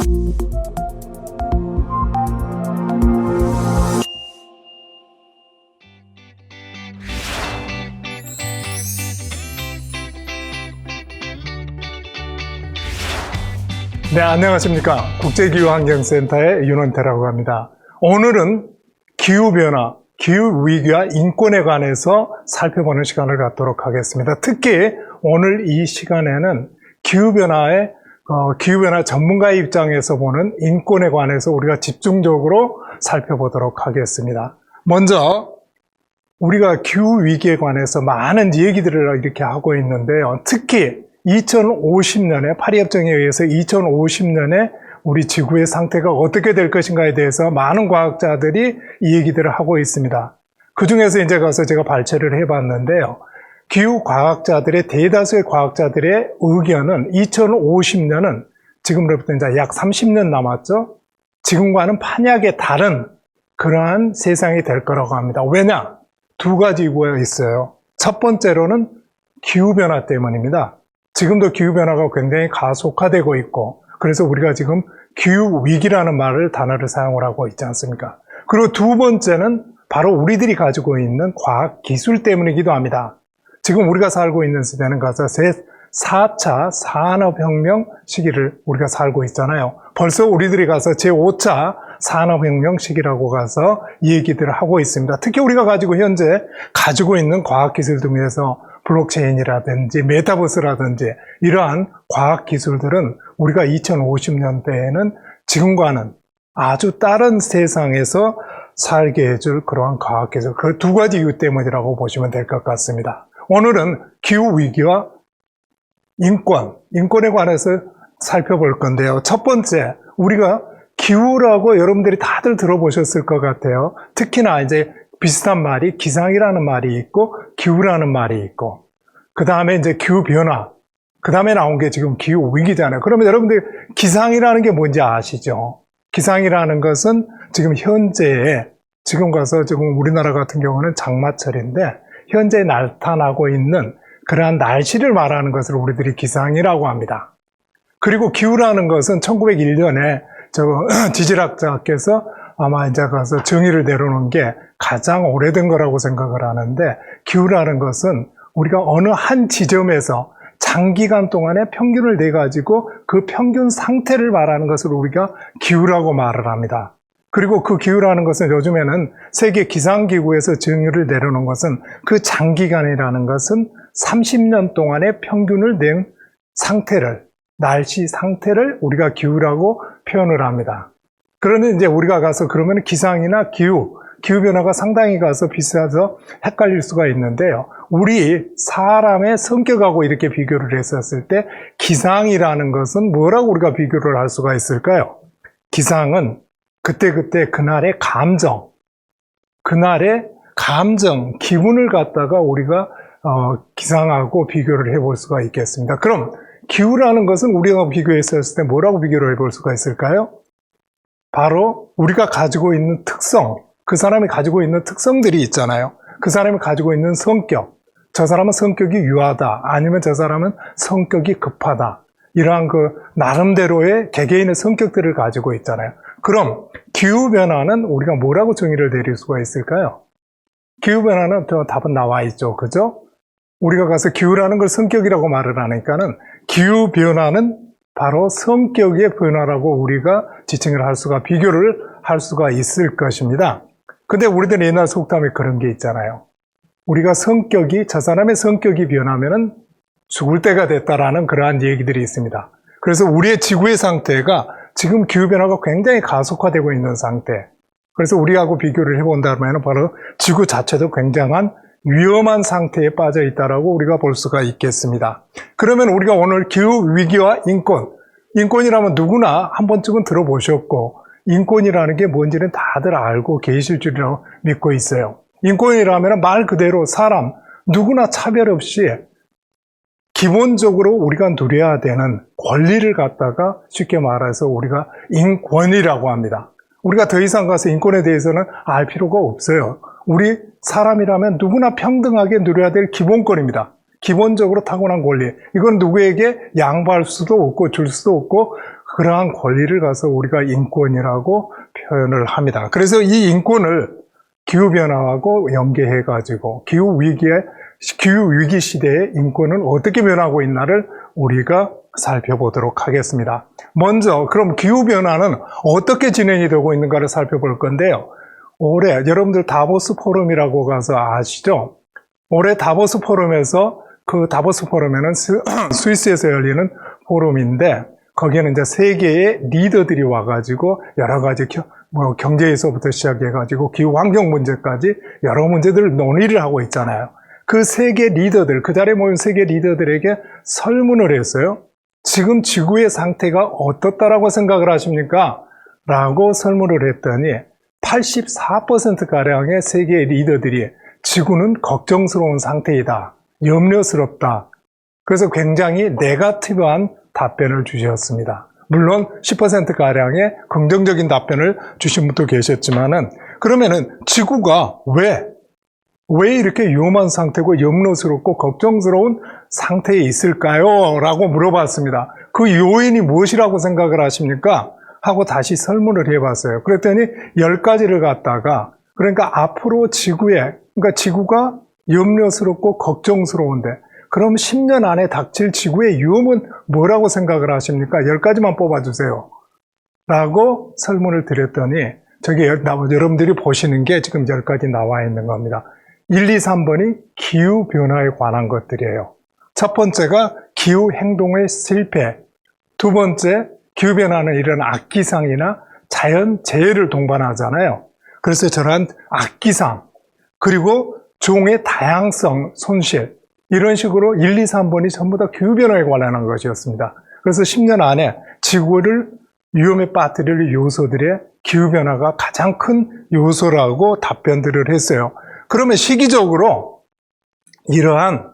네, 안녕하십니까. 국제기후환경센터의 윤원태라고 합니다. 오늘은 기후변화, 기후위기와 인권에 관해서 살펴보는 시간을 갖도록 하겠습니다. 특히 오늘 이 시간에는 기후변화 전문가의 입장에서 보는 인권에 관해서 우리가 집중적으로 살펴보도록 하겠습니다. 먼저 우리가 기후위기에 관해서 많은 얘기들을 이렇게 하고 있는데요. 특히 2050년에 파리협정에 의해서 2050년에 우리 지구의 상태가 어떻게 될 것인가에 대해서 많은 과학자들이 이 얘기들을 하고 있습니다. 그 중에서 이제 가서 제가 발췌를 해봤는데요. 기후과학자들의 대다수의 과학자들의 의견은 2050년은 지금으로부터 이제 약 30년 남았죠. 지금과는 판약에 다른 그러한 세상이 될 거라고 합니다. 왜냐? 두 가지 이유가 있어요. 첫 번째로는 기후변화 때문입니다. 지금도 기후변화가 굉장히 가속화되고 있고, 그래서 우리가 지금 기후위기라는 단어를 사용을 하고 있지 않습니까? 그리고 두 번째는 바로 우리들이 가지고 있는 과학기술 때문이기도 합니다. 지금 우리가 살고 있는 시대는 가서 4차 산업혁명 시기를 우리가 살고 있잖아요. 벌써 우리들이 가서 제5차 산업혁명 시기라고 가서 얘기들을 하고 있습니다. 특히 우리가 현재 가지고 있는 과학기술 중에서 블록체인이라든지 메타버스라든지 이러한 과학기술들은 우리가 2050년대에는 지금과는 아주 다른 세상에서 살게 해줄 그러한 과학기술, 그 두 가지 이유 때문이라고 보시면 될 것 같습니다. 오늘은 기후위기와 인권에 관해서 살펴볼 건데요. 첫 번째, 우리가 기후라고 여러분들이 다들 들어보셨을 것 같아요. 특히나 이제 비슷한 말이 기상이라는 말이 있고 기후라는 말이 있고, 그 다음에 이제 기후변화, 그 다음에 나온 게 지금 기후위기잖아요. 그러면 여러분들 기상이라는 게 뭔지 아시죠? 기상이라는 것은 지금 현재에, 지금 우리나라 같은 경우는 장마철인데 현재 나타나고 있는 그러한 날씨를 말하는 것을 우리들이 기상이라고 합니다. 그리고 기후라는 것은 1901년에 지질학자께서 아마 이제 가서 정의를 내려놓은 게 가장 오래된 거라고 생각을 하는데, 기후라는 것은 우리가 어느 한 지점에서 장기간 동안의 평균을 내가지고 그 평균 상태를 말하는 것을 우리가 기후라고 말을 합니다. 그리고 그 기후라는 것은 요즘에는 세계 기상기구에서 정의를 내려놓은 것은 그 장기간이라는 것은 30년 동안의 평균을 낸 날씨 상태를 우리가 기후라고 표현을 합니다. 그러면 이제 우리가 그러면 기상이나 기후변화가 상당히 비슷해서 헷갈릴 수가 있는데요. 우리 사람의 성격하고 이렇게 비교를 했었을 때 기상이라는 것은 뭐라고 우리가 비교를 할 수가 있을까요? 기상은 그때 그날의 기분을 갖다가 우리가 기상하고 비교를 해볼 수가 있겠습니다. 그럼 기후라는 것은 우리가 비교했을 때 뭐라고 비교를 해볼 수가 있을까요? 바로 우리가 가지고 있는 특성, 그 사람이 가지고 있는 특성들이 있잖아요. 그 사람이 가지고 있는 성격, 저 사람은 성격이 유하다, 아니면 저 사람은 성격이 급하다, 이러한 나름대로의 개개인의 성격들을 가지고 있잖아요. 그럼 기후변화는 우리가 뭐라고 정의를 내릴 수가 있을까요? 기후변화는 답은 나와 있죠. 그죠? 우리가 기후라는 걸 성격이라고 말을 하니까는 기후변화는 바로 성격의 변화라고 우리가 비교를 할 수가 있을 것입니다. 근데 우리들 옛날 속담에 그런 게 있잖아요. 저 사람의 성격이 변하면은 죽을 때가 됐다라는 그러한 얘기들이 있습니다. 그래서 우리의 지구의 상태가 지금 기후변화가 굉장히 가속화되고 있는 상태. 그래서 우리하고 비교를 해본다면 바로 지구 자체도 굉장한 위험한 상태에 빠져 있다라고 우리가 볼 수가 있겠습니다. 그러면 우리가 오늘 기후위기와 인권이라면 누구나 한 번쯤은 들어보셨고, 인권이라는 게 뭔지는 다들 알고 계실 줄이라고 믿고 있어요. 인권이라면 말 그대로 사람, 누구나 차별 없이 기본적으로 우리가 누려야 되는 권리를 갖다가 쉽게 말해서 우리가 인권이라고 합니다. 우리가 더 이상 인권에 대해서는 알 필요가 없어요. 우리 사람이라면 누구나 평등하게 누려야 될 기본권입니다. 기본적으로 타고난 권리. 이건 누구에게 양보할 수도 없고 줄 수도 없고 그러한 권리를 가서 우리가 인권이라고 표현을 합니다. 그래서 이 인권을 기후변화하고 연계해가지고 기후위기 시대의 인권은 어떻게 변하고 있나를 우리가 살펴보도록 하겠습니다. 먼저 그럼 기후변화는 어떻게 진행이 되고 있는가를 살펴볼 건데요. 올해 여러분들 다보스 포럼이라고 가서 아시죠? 올해 다보스 포럼에서 그 다보스 포럼에는 스위스에서 열리는 포럼인데 거기에는 이제 세계의 리더들이 와가지고 여러 가지 경제에서부터 시작해가지고 기후 환경 문제까지 여러 문제들을 논의를 하고 있잖아요. 그 세계 리더들, 그 자리에 모인 세계 리더들에게 설문을 했어요. 지금 지구의 상태가 어떻다라고 생각을 하십니까? 라고 설문을 했더니 84%가량의 세계 리더들이 지구는 걱정스러운 상태이다. 염려스럽다. 그래서 굉장히 네거티브한 답변을 주셨습니다. 물론 10%가량의 긍정적인 답변을 주신 분도 계셨지만은 그러면은 지구가 왜 이렇게 위험한 상태고 염려스럽고 걱정스러운 상태에 있을까요? 라고 물어봤습니다. 그 요인이 무엇이라고 생각을 하십니까? 하고 다시 설문을 해봤어요. 그랬더니 10가지를 갖다가 그러니까 앞으로 그러니까 지구가 염려스럽고 걱정스러운데 그럼 10년 안에 닥칠 지구의 위험은 뭐라고 생각을 하십니까? 10가지만 뽑아주세요. 라고 설문을 드렸더니 저기 여러분들이 보시는 게 지금 10가지 나와 있는 겁니다. 1, 2, 3번이 기후변화에 관한 것들이에요. 첫 번째가 기후행동의 실패. 두 번째, 기후변화는 이런 악기상이나 자연재해를 동반하잖아요. 그래서 저런 악기상, 그리고 종의 다양성 손실, 이런 식으로 1, 2, 3번이 전부 다 기후변화에 관련한 것이었습니다. 그래서 10년 안에 지구를 위험에 빠뜨릴 요소들의 기후변화가 가장 큰 요소라고 답변들을 했어요. 그러면 시기적으로 이러한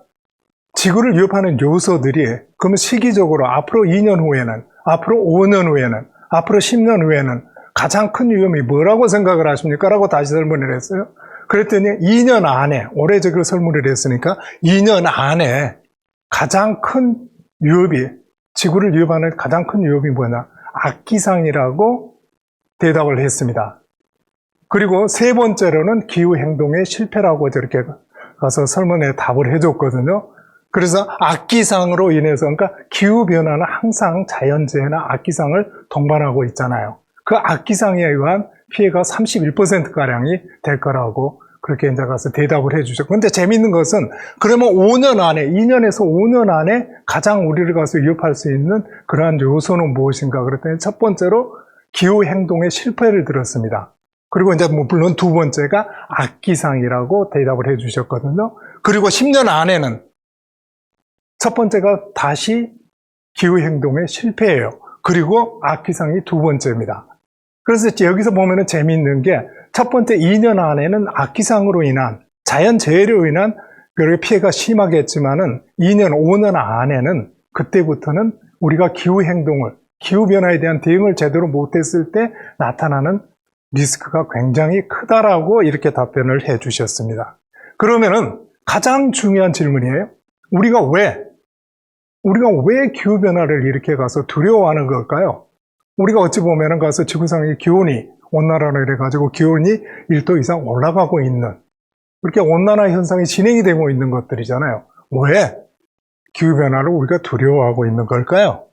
지구를 위협하는 요소들이 그러면 시기적으로 앞으로 2년 후에는, 앞으로 5년 후에는, 앞으로 10년 후에는 가장 큰 위험이 뭐라고 생각을 하십니까? 라고 다시 설문을 했어요. 그랬더니 2년 안에, 올해 저기로 설문을 했으니까 2년 안에 가장 큰 위협이, 지구를 위협하는 가장 큰 위협이 뭐냐? 악기상이라고 대답을 했습니다. 그리고 세 번째로는 기후행동의 실패라고 저렇게 가서 설문에 답을 해줬거든요. 그래서 악기상으로 인해서, 그러니까 기후변화는 항상 자연재해나 악기상을 동반하고 있잖아요. 그 악기상에 의한 피해가 31%가량이 될 거라고 그렇게 이제 가서 대답을 해주죠. 근데 재밌는 것은 그러면 5년 안에, 2년에서 5년 안에 가장 우리를 가서 위협할 수 있는 그러한 요소는 무엇인가 그랬더니 첫 번째로 기후행동의 실패를 들었습니다. 그리고 이제 물론 두 번째가 악기상이라고 대답을 해주셨거든요. 그리고 10년 안에는 첫 번째가 다시 기후행동의 실패예요. 그리고 악기상이 두 번째입니다. 그래서 여기서 보면은 재미있는 게 첫 번째 2년 안에는 악기상으로 인한 자연재해로 인한 그렇게 피해가 심하겠지만은 2년, 5년 안에는 그때부터는 우리가 기후변화에 대한 대응을 제대로 못했을 때 나타나는 리스크가 굉장히 크다라고 이렇게 답변을 해 주셨습니다. 그러면은 가장 중요한 질문이에요. 우리가 왜 기후변화를 이렇게 가서 두려워하는 걸까요? 우리가 어찌 보면은 가서 지구상의 기온이 온난화로 이래가지고 기온이 1도 이상 올라가고 있는 그렇게 온난화 현상이 진행이 되고 있는 것들이잖아요. 왜 기후변화를 우리가 두려워하고 있는 걸까요?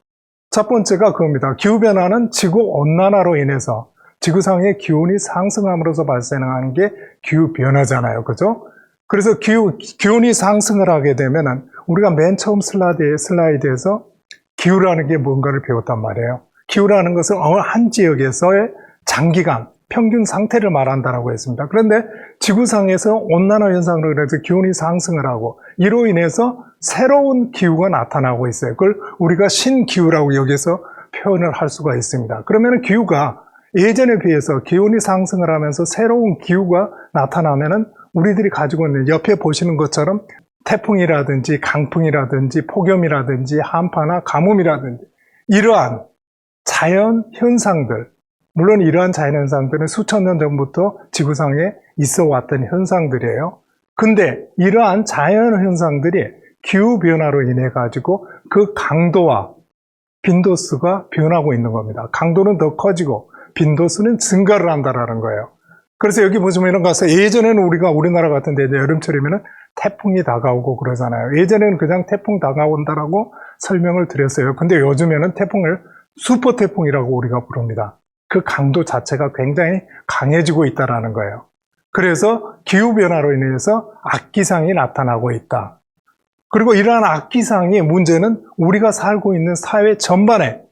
첫 번째가 그겁니다. 기후변화는 지구온난화로 인해서 지구상의 기온이 상승함으로써 발생하는 게 기후변화잖아요. 그죠? 그래서 기온이 상승을 하게 되면은 우리가 맨 처음 슬라이드에서 기후라는 게 뭔가를 배웠단 말이에요. 기후라는 것은 한 지역에서의 장기간, 평균 상태를 말한다고 했습니다. 그런데 지구상에서 온난화 현상으로 인해서 기온이 상승을 하고 이로 인해서 새로운 기후가 나타나고 있어요. 그걸 우리가 신기후라고 여기서 표현을 할 수가 있습니다. 그러면 기후가 예전에 비해서 기온이 상승을 하면서 새로운 기후가 나타나면은 우리들이 가지고 있는 옆에 보시는 것처럼 태풍이라든지 강풍이라든지 폭염이라든지 한파나 가뭄이라든지 이러한 자연 현상들, 물론 이러한 자연 현상들은 수천 년 전부터 지구상에 있어 왔던 현상들이에요. 근데 이러한 자연 현상들이 기후변화로 인해 가지고 그 강도와 빈도수가 변하고 있는 겁니다. 강도는 더 커지고 빈도수는 증가를 한다라는 거예요. 그래서 여기 보시면 가서 예전에는 우리나라 같은 데 여름철이면은 태풍이 다가오고 그러잖아요. 예전에는 그냥 태풍 다가온다라고 설명을 드렸어요. 근데 요즘에는 태풍을 슈퍼 태풍이라고 우리가 부릅니다. 그 강도 자체가 굉장히 강해지고 있다라는 거예요. 그래서 기후변화로 인해서 악기상이 나타나고 있다. 그리고 이러한 악기상의 문제는 우리가 살고 있는 사회 전반에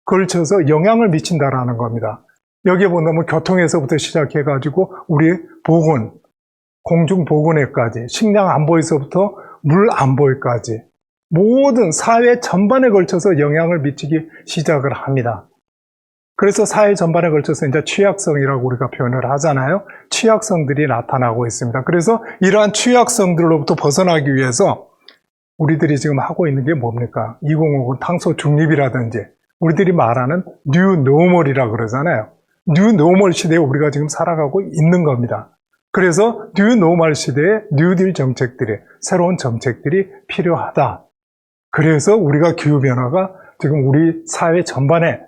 걸쳐서 영향을 미친다라는 겁니다. 여기에 보면 교통에서부터 시작해가지고 우리 보건, 공중보건에까지, 식량 안보에서부터 물 안보에까지 모든 사회 전반에 걸쳐서 영향을 미치기 시작을 합니다. 그래서 사회 전반에 걸쳐서 이제 취약성이라고 우리가 표현을 하잖아요. 취약성들이 나타나고 있습니다. 그래서 이러한 취약성들로부터 벗어나기 위해서 우리들이 지금 하고 있는 게 뭡니까? 2050 탄소 중립이라든지 우리들이 말하는 뉴 노멀이라고 그러잖아요. 뉴 노멀 시대에 우리가 지금 살아가고 있는 겁니다. 그래서 뉴 노멀 시대에 뉴딜 정책들이, 새로운 정책들이 필요하다. 그래서 우리가 기후변화가 지금 우리 사회 전반에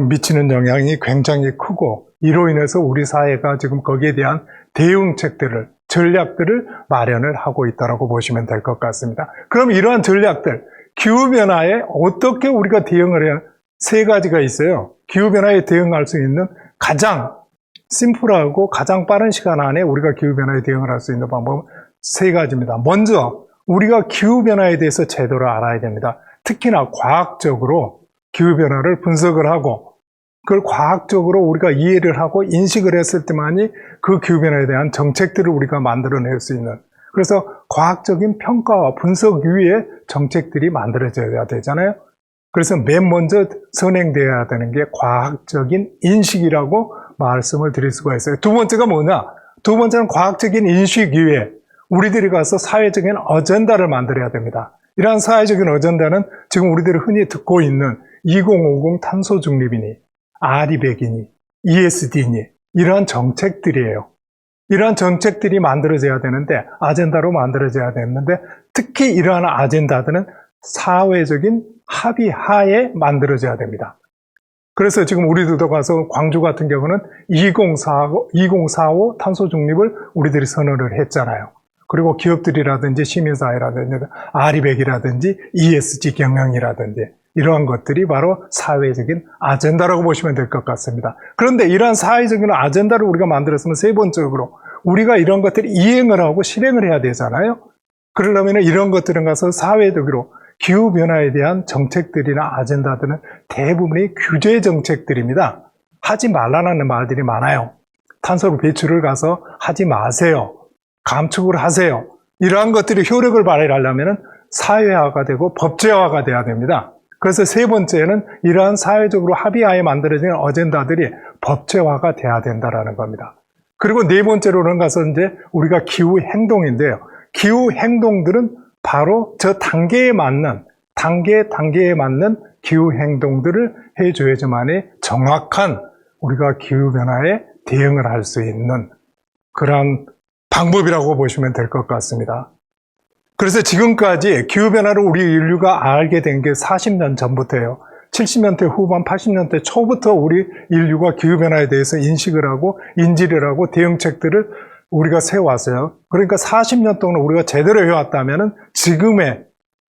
미치는 영향이 굉장히 크고 이로 인해서 우리 사회가 지금 거기에 대한 대응책들을, 전략들을 마련을 하고 있다고 보시면 될 것 같습니다. 그럼 이러한 전략들, 기후변화에 어떻게 우리가 대응을 해야 세 가지가 있어요. 기후변화에 대응할 수 있는 가장 심플하고 가장 빠른 시간 안에 우리가 기후변화에 대응을 할 수 있는 방법은 세 가지입니다. 먼저 우리가 기후변화에 대해서 제대로 알아야 됩니다. 특히나 과학적으로 기후변화를 분석을 하고 그걸 과학적으로 우리가 이해를 하고 인식을 했을 때만이 그 기후변화에 대한 정책들을 우리가 만들어낼 수 있는, 그래서 과학적인 평가와 분석 위에 정책들이 만들어져야 되잖아요. 그래서 맨 먼저 선행되어야 되는 게 과학적인 인식이라고 말씀을 드릴 수가 있어요. 두 번째가 뭐냐? 두 번째는 과학적인 인식 위에 우리들이 가서 사회적인 어젠다를 만들어야 됩니다. 이러한 사회적인 어젠다는 지금 우리들이 흔히 듣고 있는 2050 탄소 중립이니, RE100이니, ESD니 이러한 정책들이에요. 이러한 정책들이 만들어져야 되는데, 아젠다로 만들어져야 되는데, 특히 이러한 아젠다들은 사회적인 합의 하에 만들어져야 됩니다. 그래서 지금 우리들도 가서 광주 같은 경우는 2045 탄소 중립을 우리들이 선언을 했잖아요. 그리고 기업들이라든지 시민사회라든지 RE100이라든지 ESG 경영이라든지 이러한 것들이 바로 사회적인 아젠다라고 보시면 될 것 같습니다. 그런데 이러한 사회적인 아젠다를 우리가 만들었으면 세 번째로 우리가 이런 것들을 이행을 하고 실행을 해야 되잖아요. 그러려면 이런 것들은 가서 사회적으로 기후변화에 대한 정책들이나 아젠다들은 대부분이 규제 정책들입니다. 하지 말라는 말들이 많아요. 탄소 배출을 가서 하지 마세요. 감축을 하세요. 이러한 것들이 효력을 발휘하려면 사회화가 되고 법제화가 돼야 됩니다. 그래서 세 번째는 이러한 사회적으로 합의하에 만들어진 어젠다들이 법제화가 돼야 된다는 겁니다. 그리고 네 번째로는 가서 이제 우리가 기후 행동인데요. 기후 행동들은 바로 저 단계에 맞는 기후 행동들을 해줘야지만이 정확한 우리가 기후변화에 대응을 할 수 있는 그런 방법이라고 보시면 될 것 같습니다. 그래서 지금까지 기후변화를 우리 인류가 알게 된 게 40년 전부터예요. 70년대 후반, 80년대 초부터 우리 인류가 기후변화에 대해서 인식을 하고 인지를 하고 대응책들을 우리가 세워왔어요. 그러니까 40년 동안 우리가 제대로 해왔다면 지금의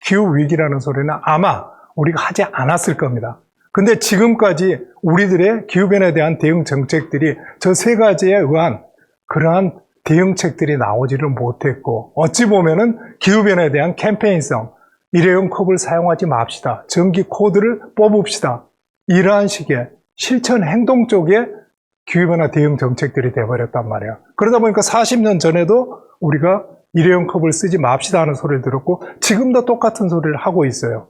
기후위기라는 소리는 아마 우리가 하지 않았을 겁니다. 근데 지금까지 우리들의 기후변화에 대한 대응 정책들이 저 세 가지에 의한 그러한 대응책들이 나오지를 못했고, 어찌 보면은 기후변화에 대한 캠페인성, 일회용 컵을 사용하지 맙시다. 전기 코드를 뽑읍시다. 이러한 식의 실천 행동 쪽에 기후변화 대응 정책들이 돼버렸단 말이에요. 그러다 보니까 40년 전에도 우리가 일회용 컵을 쓰지 맙시다 하는 소리를 들었고, 지금도 똑같은 소리를 하고 있어요.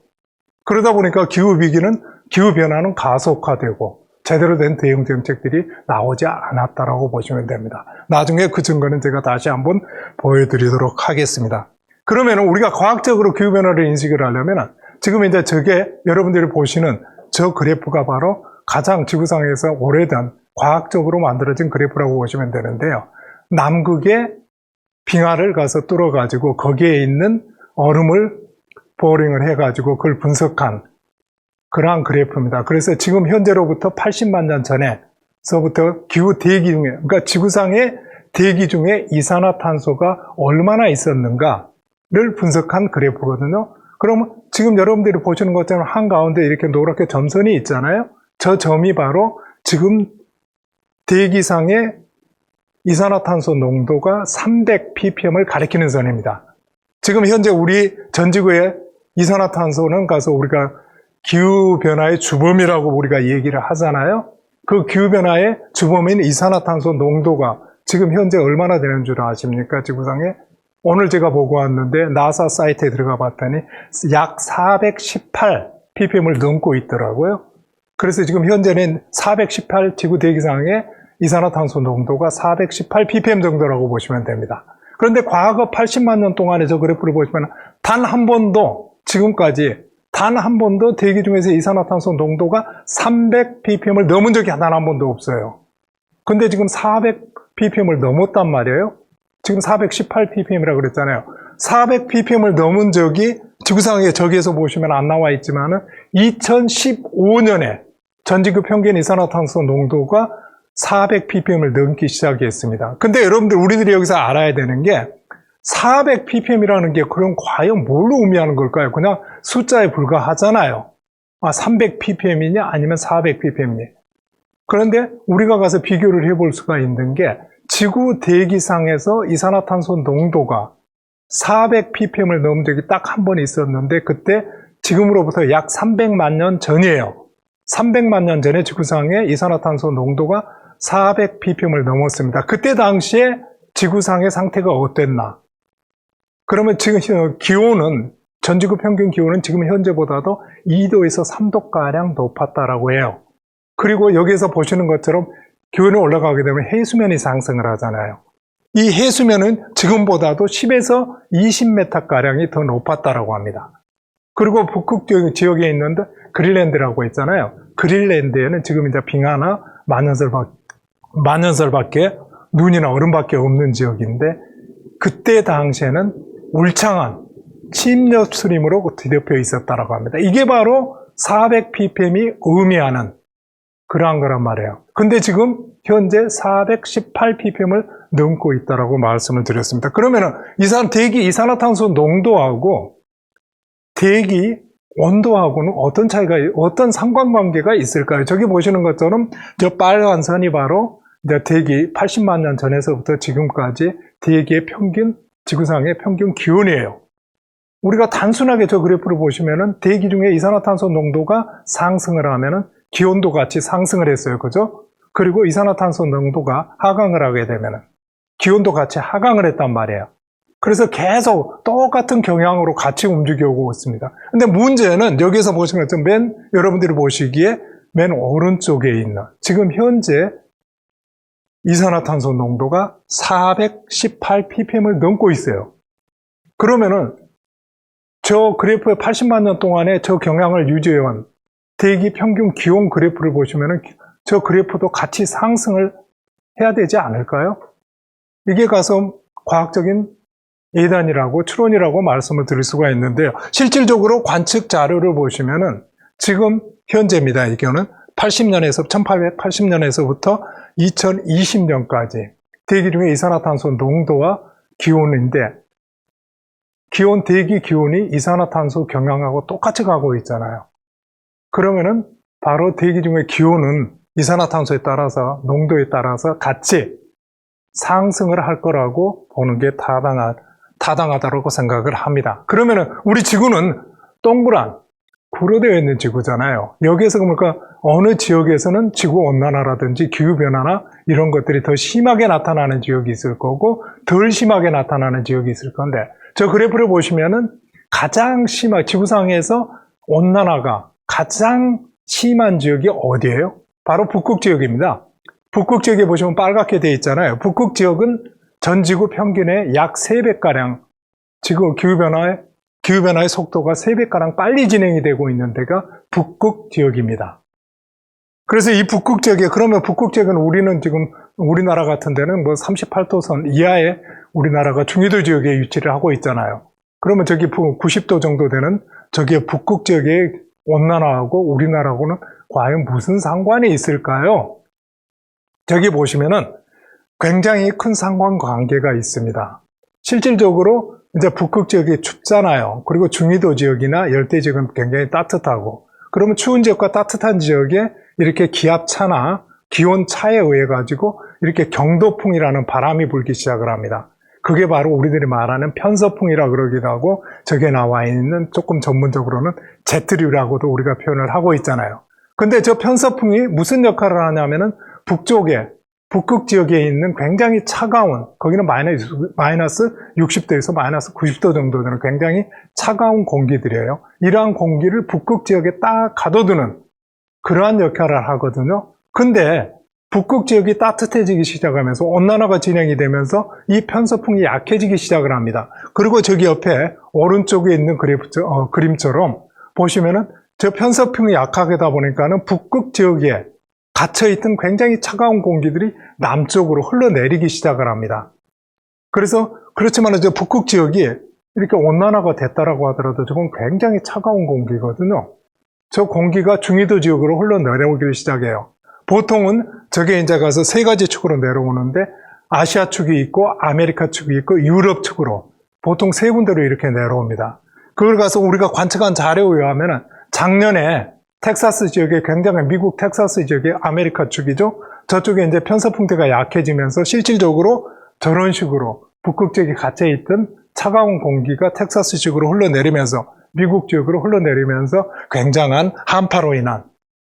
그러다 보니까 기후변화는 가속화되고, 제대로 된 대응 정책들이 나오지 않았다라고 보시면 됩니다. 나중에 그 증거는 제가 다시 한번 보여드리도록 하겠습니다. 그러면 우리가 과학적으로 기후변화를 인식을 하려면 지금 이제 저게 여러분들이 보시는 저 그래프가 바로 가장 지구상에서 오래된 과학적으로 만들어진 그래프라고 보시면 되는데요. 남극의 빙하를 가서 뚫어가지고 거기에 있는 얼음을 보링을 해가지고 그걸 분석한 그러한 그래프입니다. 그래서 지금 현재로부터 80만 년 전에서부터 기후 대기 중에, 그러니까 지구상의 대기 중에 이산화탄소가 얼마나 있었는가를 분석한 그래프거든요. 그럼 지금 여러분들이 보시는 것처럼 한가운데 이렇게 노랗게 점선이 있잖아요. 저 점이 바로 지금 대기상의 이산화탄소 농도가 300ppm을 가리키는 선입니다. 지금 현재 우리 전 지구의 이산화탄소는 가서 우리가 기후변화의 주범이라고 우리가 얘기를 하잖아요. 그 기후변화의 주범인 이산화탄소 농도가 지금 현재 얼마나 되는 줄 아십니까? 지구상에? 오늘 제가 보고 왔는데 나사 사이트에 들어가 봤더니 약 418ppm을 넘고 있더라고요. 그래서 지금 현재는 418 지구 대기상의 이산화탄소 농도가 418ppm 정도라고 보시면 됩니다. 그런데 과거 80만 년 동안의 저 그래프를 보시면 단 한 번도 지금까지 단 한 번도 대기 중에서 이산화탄소 농도가 300ppm을 넘은 적이 단 한 번도 없어요. 근데 지금 400ppm을 넘었단 말이에요. 지금 418ppm이라고 그랬잖아요. 400ppm을 넘은 적이 지구상에 저기에서 보시면 안 나와 있지만은 2015년에 전지구 평균 이산화탄소 농도가 400ppm을 넘기 시작했습니다. 근데 여러분들 우리들이 여기서 알아야 되는 게 400ppm이라는 게 그럼 과연 뭘로 의미하는 걸까요? 그냥 숫자에 불과하잖아요. 300ppm이냐 아니면 400ppm이냐. 그런데 우리가 가서 비교를 해볼 수가 있는 게 지구 대기상에서 이산화탄소 농도가 400ppm을 넘은 적이 딱 한 번 있었는데 그때 지금으로부터 약 300만 년 전이에요. 300만 년 전에 지구상의 이산화탄소 농도가 400ppm을 넘었습니다. 그때 당시에 지구상의 상태가 어땠나? 그러면 지금 기온은 전지구 평균 기온은 지금 현재보다도 2도에서 3도가량 높았다라고 해요. 그리고 여기에서 보시는 것처럼 기온이 올라가게 되면 해수면이 상승을 하잖아요. 이 해수면은 지금보다도 10에서 20m가량이 더 높았다라고 합니다. 그리고 북극 지역에 있는데 그린랜드라고 있잖아요. 그린랜드에는 지금 이제 빙하나 만년설밖에 눈이나 얼음밖에 없는 지역인데 그때 당시에는 울창한 침엽스림으로 뒤덮여 있었다라고 합니다. 이게 바로 400ppm이 의미하는 그러한 거란 말이에요. 근데 지금 현재 418ppm을 넘고 있다라고 말씀을 드렸습니다. 그러면은 대기 이산화탄소 농도하고 대기 온도하고는 어떤 상관관계가 있을까요? 저기 보시는 것처럼 저 빨간 선이 바로 대기 80만 년 전에서부터 지금까지 대기의 평균, 지구상의 평균 기온이에요. 우리가 단순하게 저 그래프를 보시면은 대기 중에 이산화탄소 농도가 상승을 하면은 기온도 같이 상승을 했어요. 그죠? 그리고 이산화탄소 농도가 하강을 하게 되면은 기온도 같이 하강을 했단 말이에요. 그래서 계속 똑같은 경향으로 같이 움직여오고 있습니다. 근데 문제는 여기서 보시는 것처럼 여러분들이 보시기에 맨 오른쪽에 있는 지금 현재 이산화탄소 농도가 418ppm을 넘고 있어요. 그러면은 저 그래프의 80만 년 동안에 저 경향을 유지해온 대기 평균 기온 그래프를 보시면은 저 그래프도 같이 상승을 해야 되지 않을까요? 이게 가서 과학적인 예단이라고 추론이라고 말씀을 드릴 수가 있는데요. 실질적으로 관측 자료를 보시면은 지금 현재입니다. 이거는 1880년에서부터 2020년까지 대기 중에 이산화탄소 농도와 기온인데 대기 기온이 이산화탄소 경향하고 똑같이 가고 있잖아요. 그러면은 바로 대기 중의 기온은 이산화탄소에 따라서 농도에 따라서 같이 상승을 할 거라고 보는 게 타당하다고 생각을 합니다. 그러면은 우리 지구는 동그란 구로되어 있는 지구잖아요. 여기에서 그러니까 어느 지역에서는 지구 온난화라든지 기후변화나 이런 것들이 더 심하게 나타나는 지역이 있을 거고 덜 심하게 나타나는 지역이 있을 건데 저 그래프를 보시면은 지구상에서 온난화가 가장 심한 지역이 어디예요? 바로 북극 지역입니다. 북극 지역에 보시면 빨갛게 되어 있잖아요. 북극 지역은 전 지구 평균의 약 3배가량 지금 기후변화의 속도가 3배가량 빨리 진행이 되고 있는 데가 북극 지역입니다. 그래서 이 북극 지역에 그러면 북극 지역은 우리는 지금 우리나라 같은 데는 뭐 38도선 이하의 우리나라가 중위도 지역에 위치를 하고 있잖아요. 그러면 저기 90도 정도 되는 저기 북극 지역에 온난화하고 우리나라하고는 과연 무슨 상관이 있을까요? 저기 보시면은 굉장히 큰 상관관계가 있습니다. 실질적으로 이제 북극 지역이 춥잖아요. 그리고 중위도 지역이나 열대 지역은 굉장히 따뜻하고, 그러면 추운 지역과 따뜻한 지역에 이렇게 기압차나 기온 차에 의해 가지고 이렇게 경도풍이라는 바람이 불기 시작을 합니다. 그게 바로 우리들이 말하는 편서풍이라 그러기도 하고, 저게 나와 있는 조금 전문적으로는 제트류라고도 우리가 표현을 하고 있잖아요. 근데 저 편서풍이 무슨 역할을 하냐면은 북쪽에, 북극 지역에 있는 굉장히 차가운, 거기는 마이너스 60도에서 마이너스 90도 정도 되는 굉장히 차가운 공기들이에요. 이러한 공기를 북극 지역에 딱 가둬두는 그러한 역할을 하거든요. 근데 북극 지역이 따뜻해지기 시작하면서 온난화가 진행이 되면서 이 편서풍이 약해지기 시작을 합니다. 그리고 저기 옆에 오른쪽에 있는 그림처럼 보시면은 저 편서풍이 약하게다 보니까는 북극 지역에 갇혀있던 굉장히 차가운 공기들이 남쪽으로 흘러내리기 시작을 합니다. 그래서 그렇지만 저 북극 지역이 이렇게 온난화가 됐다라고 하더라도 저건 굉장히 차가운 공기거든요. 저 공기가 중위도 지역으로 흘러내려오기 시작해요. 보통은 저게 이제 가서 세 가지 축으로 내려오는데, 아시아 축이 있고 아메리카 축이 있고 유럽 축으로 보통 세 군데로 이렇게 내려옵니다. 그걸 가서 우리가 관측한 자료에 의하면 작년에 텍사스 지역에, 굉장히 미국 텍사스 지역의 아메리카 축이죠. 저쪽에 이제 편서풍대가 약해지면서 실질적으로 저런 식으로 북극 지역에 갇혀있던 차가운 공기가 텍사스 지역으로 흘러내리면서 미국 지역으로 흘러내리면서 굉장한 한파로 인한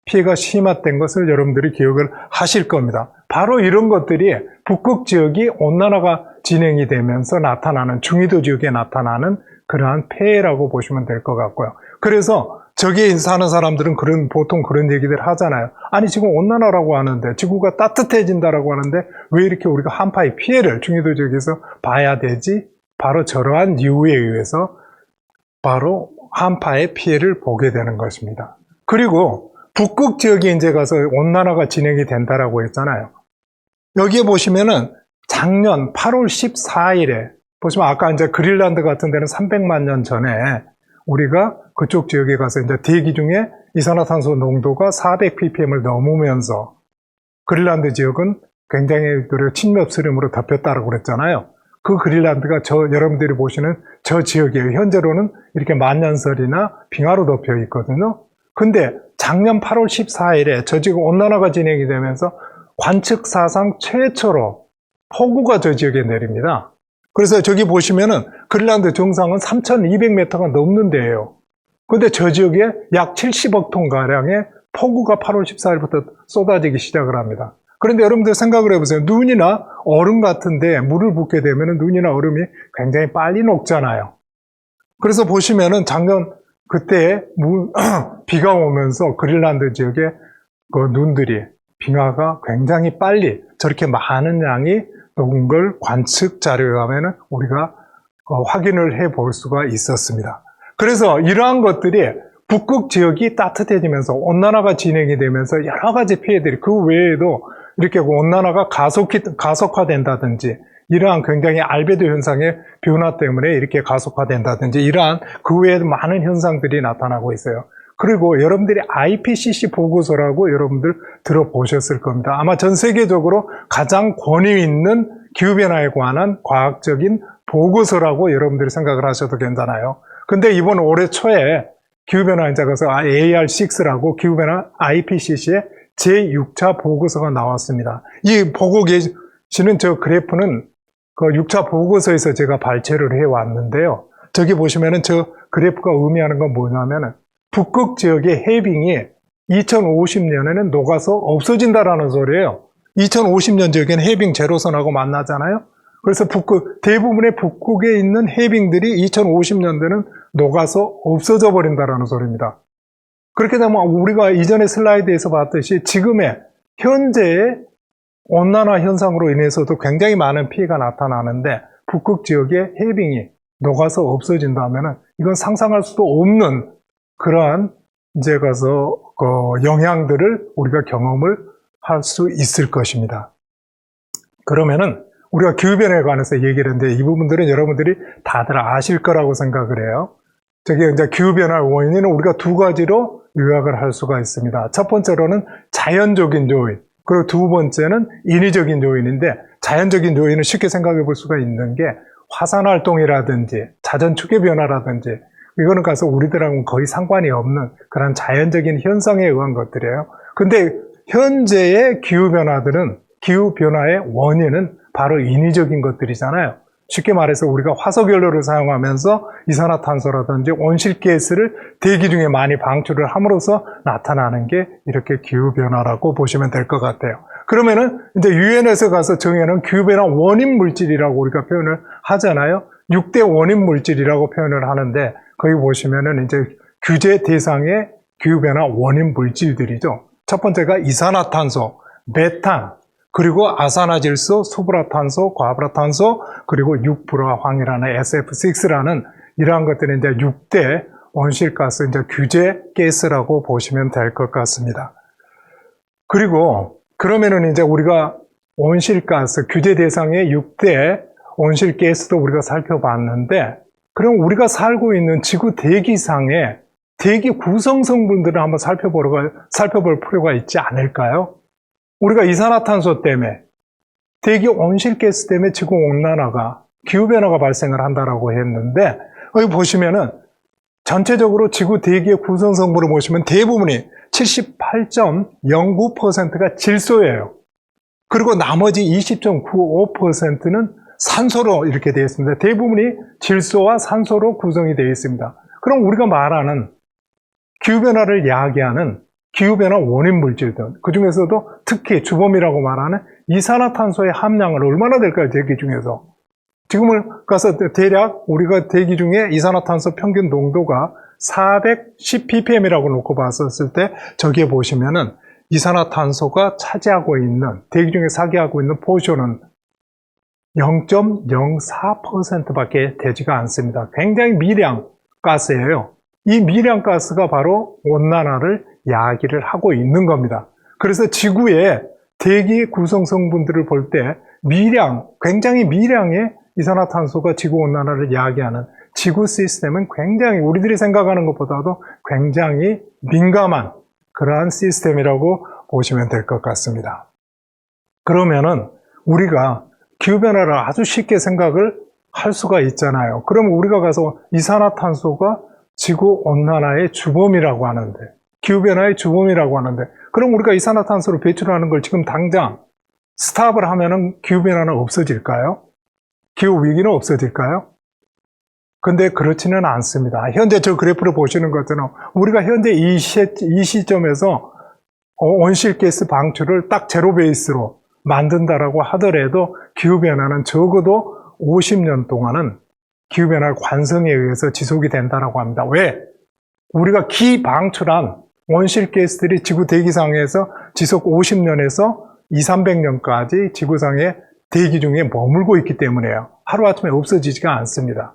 피해가 심화된 것을 여러분들이 기억을 하실 겁니다. 바로 이런 것들이 북극 지역이 온난화가 진행이 되면서 나타나는, 중위도 지역에 나타나는 그러한 폐해라고 보시면 될 것 같고요. 그래서 저기에 사는 사람들은 보통 그런 얘기들 하잖아요. 아니, 지금 온난화라고 하는데, 지구가 따뜻해진다라고 하는데 왜 이렇게 우리가 한파의 피해를 중위도 지역에서 봐야 되지? 바로 저러한 이유에 의해서 바로 한파의 피해를 보게 되는 것입니다. 그리고 북극 지역에 이제 가서 온난화가 진행이 된다라고 했잖아요. 여기에 보시면은 작년 8월 14일에 보시면 아까 이제 그린란드 같은 데는 300만 년 전에 우리가 그쪽 지역에 가서 이제 대기 중에 이산화탄소 농도가 400ppm을 넘으면서 그린란드 지역은 굉장히 침엽스름으로 덮였다라고 그랬잖아요. 그 그린란드가 여러분들이 보시는 저 지역이에요. 현재로는 이렇게 만년설이나 빙하로 덮여 있거든요. 근데 작년 8월 14일에 저 지역 온난화가 진행이 되면서 관측 사상 최초로 폭우가 저 지역에 내립니다. 그래서 저기 보시면은 그린란드 정상은 3,200m가 넘는 데예요. 근데 저 지역에 약 70억 톤가량의 폭우가 8월 14일부터 쏟아지기 시작을 합니다. 그런데 여러분들 생각을 해보세요. 눈이나 얼음 같은데 물을 붓게 되면 눈이나 얼음이 굉장히 빨리 녹잖아요. 그래서 보시면은 작년 그때 비가 오면서 그린란드 지역의 그 눈들이, 빙하가 굉장히 빨리 저렇게 많은 양이 녹은 걸 관측 자료에 하면은 우리가 확인을 해 볼 수가 있었습니다. 그래서 이러한 것들이 북극 지역이 따뜻해지면서 온난화가 진행이 되면서 여러 가지 피해들이, 그 외에도 이렇게 온난화가 가속화된다든지, 이러한 굉장히 알베도 현상의 변화 때문에 이렇게 가속화된다든지, 이러한 그 외에도 많은 현상들이 나타나고 있어요. 그리고 여러분들이 IPCC 보고서라고 여러분들 들어보셨을 겁니다. 아마 전 세계적으로 가장 권위 있는 기후변화에 관한 과학적인 보고서라고 여러분들이 생각을 하셔도 괜찮아요. 근데 이번 올해 초에 기후변화 인자가서 AR6라고 기후변화 IPCC의 제6차 보고서가 나왔습니다. 이 보고 계시는 저 그래프는 그 6차 보고서에서 제가 발췌를 해왔는데요. 저기 보시면은 저 그래프가 의미하는 건 뭐냐면은 북극 지역의 해빙이 2050년에는 녹아서 없어진다라는 소리예요. 2050년 지역에는 해빙 제로선하고 만나잖아요. 그래서 대부분의 북극에 있는 해빙들이 2050년대는 녹아서 없어져 버린다라는 소리입니다. 그렇게 되면 우리가 이전에 슬라이드에서 봤듯이 지금의 현재의 온난화 현상으로 인해서도 굉장히 많은 피해가 나타나는데, 북극 지역의 해빙이 녹아서 없어진다면 이건 상상할 수도 없는 그러한 이제 가서 영향들을 우리가 경험을 할 수 있을 것입니다. 그러면은 우리가 기후변화에 관해서 얘기를 했는데 이 부분들은 여러분들이 다들 아실 거라고 생각을 해요. 저게 이제 기후변화의 원인은 우리가 두 가지로 요약을 할 수가 있습니다. 첫 번째로는 자연적인 요인, 그리고 두 번째는 인위적인 요인인데, 자연적인 요인은 쉽게 생각해 볼 수가 있는 게 화산활동이라든지 자전축의 변화라든지, 이거는 가서 우리들하고는 거의 상관이 없는 그런 자연적인 현상에 의한 것들이에요. 근데 현재의 기후변화들은, 기후변화의 원인은 바로 인위적인 것들이잖아요. 쉽게 말해서 우리가 화석연료를 사용하면서 이산화탄소라든지 온실가스를 대기 중에 많이 방출을 함으로써 나타나는 게 이렇게 기후변화라고 보시면 될 것 같아요. 그러면은 이제 유엔에서 가서 정의하는 기후변화 원인 물질이라고 우리가 표현을 하잖아요. 6대 원인 물질이라고 표현을 하는데, 거기 보시면은 이제 규제 대상의 기후변화 원인 물질들이죠. 첫 번째가 이산화탄소, 메탄, 그리고 아산화질소, 수불화탄소, 과불화탄소, 그리고 육불화황이라는 SF6라는 이러한 것들이 이제 6대 온실가스 이제 규제 가스라고 보시면 될 것 같습니다. 그리고 그러면은 이제 우리가 온실가스 규제 대상의 6대 온실가스도 우리가 살펴봤는데, 그럼 우리가 살고 있는 지구 대기상의 대기 구성 성분들을 한번 살펴볼 필요가 있지 않을까요? 우리가 이산화탄소 때문에, 대기 온실가스 때문에 지구온난화가, 기후변화가 발생을 한다라고 했는데, 여기 보시면은 전체적으로 지구 대기의 구성 성분을 보시면 대부분이 78.09%가 질소예요. 그리고 나머지 20.95%는 산소로 이렇게 되어 있습니다. 대부분이 질소와 산소로 구성이 되어 있습니다. 그럼 우리가 말하는 기후변화를 야기하는 기후변화 원인 물질들, 그 중에서도 특히 주범이라고 말하는 이산화탄소의 함량은 얼마나 될까요? 대기 중에서. 지금을 가서 대략 우리가 대기 중에 이산화탄소 평균 농도가 410ppm이라고 놓고 봤었을 때, 저기에 보시면은 이산화탄소가 차지하고 있는, 대기 중에 차지하고 있는 포션은 0.04%밖에 되지가 않습니다. 굉장히 미량 가스예요. 이 미량 가스가 바로 온난화를 야기를 하고 있는 겁니다. 그래서 지구의 대기 구성 성분들을 볼 때 굉장히 미량의 이산화탄소가 지구온난화를 야기하는 지구 시스템은 굉장히 우리들이 생각하는 것보다도 굉장히 민감한 그러한 시스템이라고 보시면 될 것 같습니다. 그러면은 우리가 기후변화를 아주 쉽게 생각을 할 수가 있잖아요. 그러면 우리가 가서 이산화탄소가 지구온난화의 주범이라고 하는데, 기후변화의 주범이라고 하는데, 그럼 우리가 이산화탄소를 배출하는 걸 지금 당장 스탑을 하면은 기후변화는 없어질까요? 기후위기는 없어질까요? 근데 그렇지는 않습니다. 현재 저 그래프를 보시는 것처럼 우리가 현재 이 시점에서 온실가스 방출을 딱 제로 베이스로 만든다라고 하더라도 기후변화는 적어도 50년 동안은 기후변화 관성에 의해서 지속이 된다라고 합니다. 왜? 우리가 기방출한 온실가스들이 지구 대기상에서 지속 50년에서 200~300년까지 지구상의 대기 중에 머물고 있기 때문에요. 하루아침에 없어지지가 않습니다.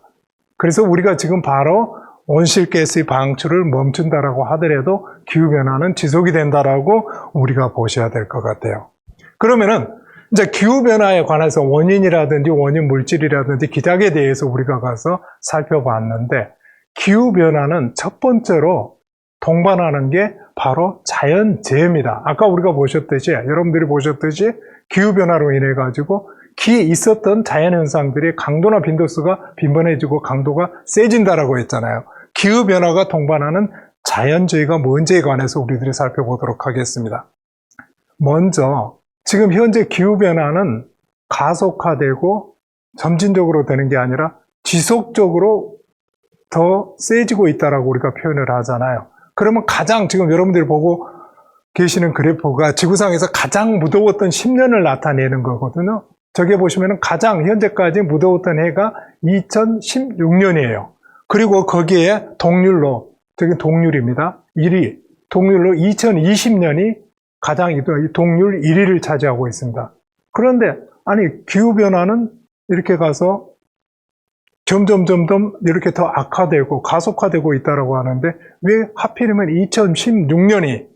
그래서 우리가 지금 바로 온실가스의 방출을 멈춘다라고 하더라도 기후변화는 지속이 된다라고 우리가 보셔야 될 것 같아요. 그러면은 이제 기후변화에 관해서 원인이라든지 원인 물질이라든지 기작에 대해서 우리가 가서 살펴봤는데, 기후변화는 첫 번째로 동반하는 게 바로 자연재해입니다. 아까 우리가 보셨듯이, 여러분들이 보셨듯이 기후변화로 인해 가지고 있었던 자연현상들이 강도나 빈도수가 빈번해지고 강도가 세진다라고 했잖아요. 기후변화가 동반하는 자연재해가 뭔지에 관해서 우리들이 살펴보도록 하겠습니다. 먼저 지금 현재 기후변화는 가속화되고 점진적으로 되는 게 아니라 지속적으로 더 세지고 있다라고 우리가 표현을 하잖아요. 그러면 가장 지금 여러분들이 보고 계시는 그래프가 지구상에서 가장 무더웠던 10년을 나타내는 거거든요. 저기 보시면 가장 현재까지 무더웠던 해가 2016년이에요. 그리고 거기에 동률로, 저기 동률입니다. 1위. 동률로 2020년이 가장 동률 1위를 차지하고 있습니다. 그런데 아니 기후변화는 이렇게 가서 점점 이렇게 더 악화되고 가속화되고 있다고 하는데, 왜 하필이면 2016년이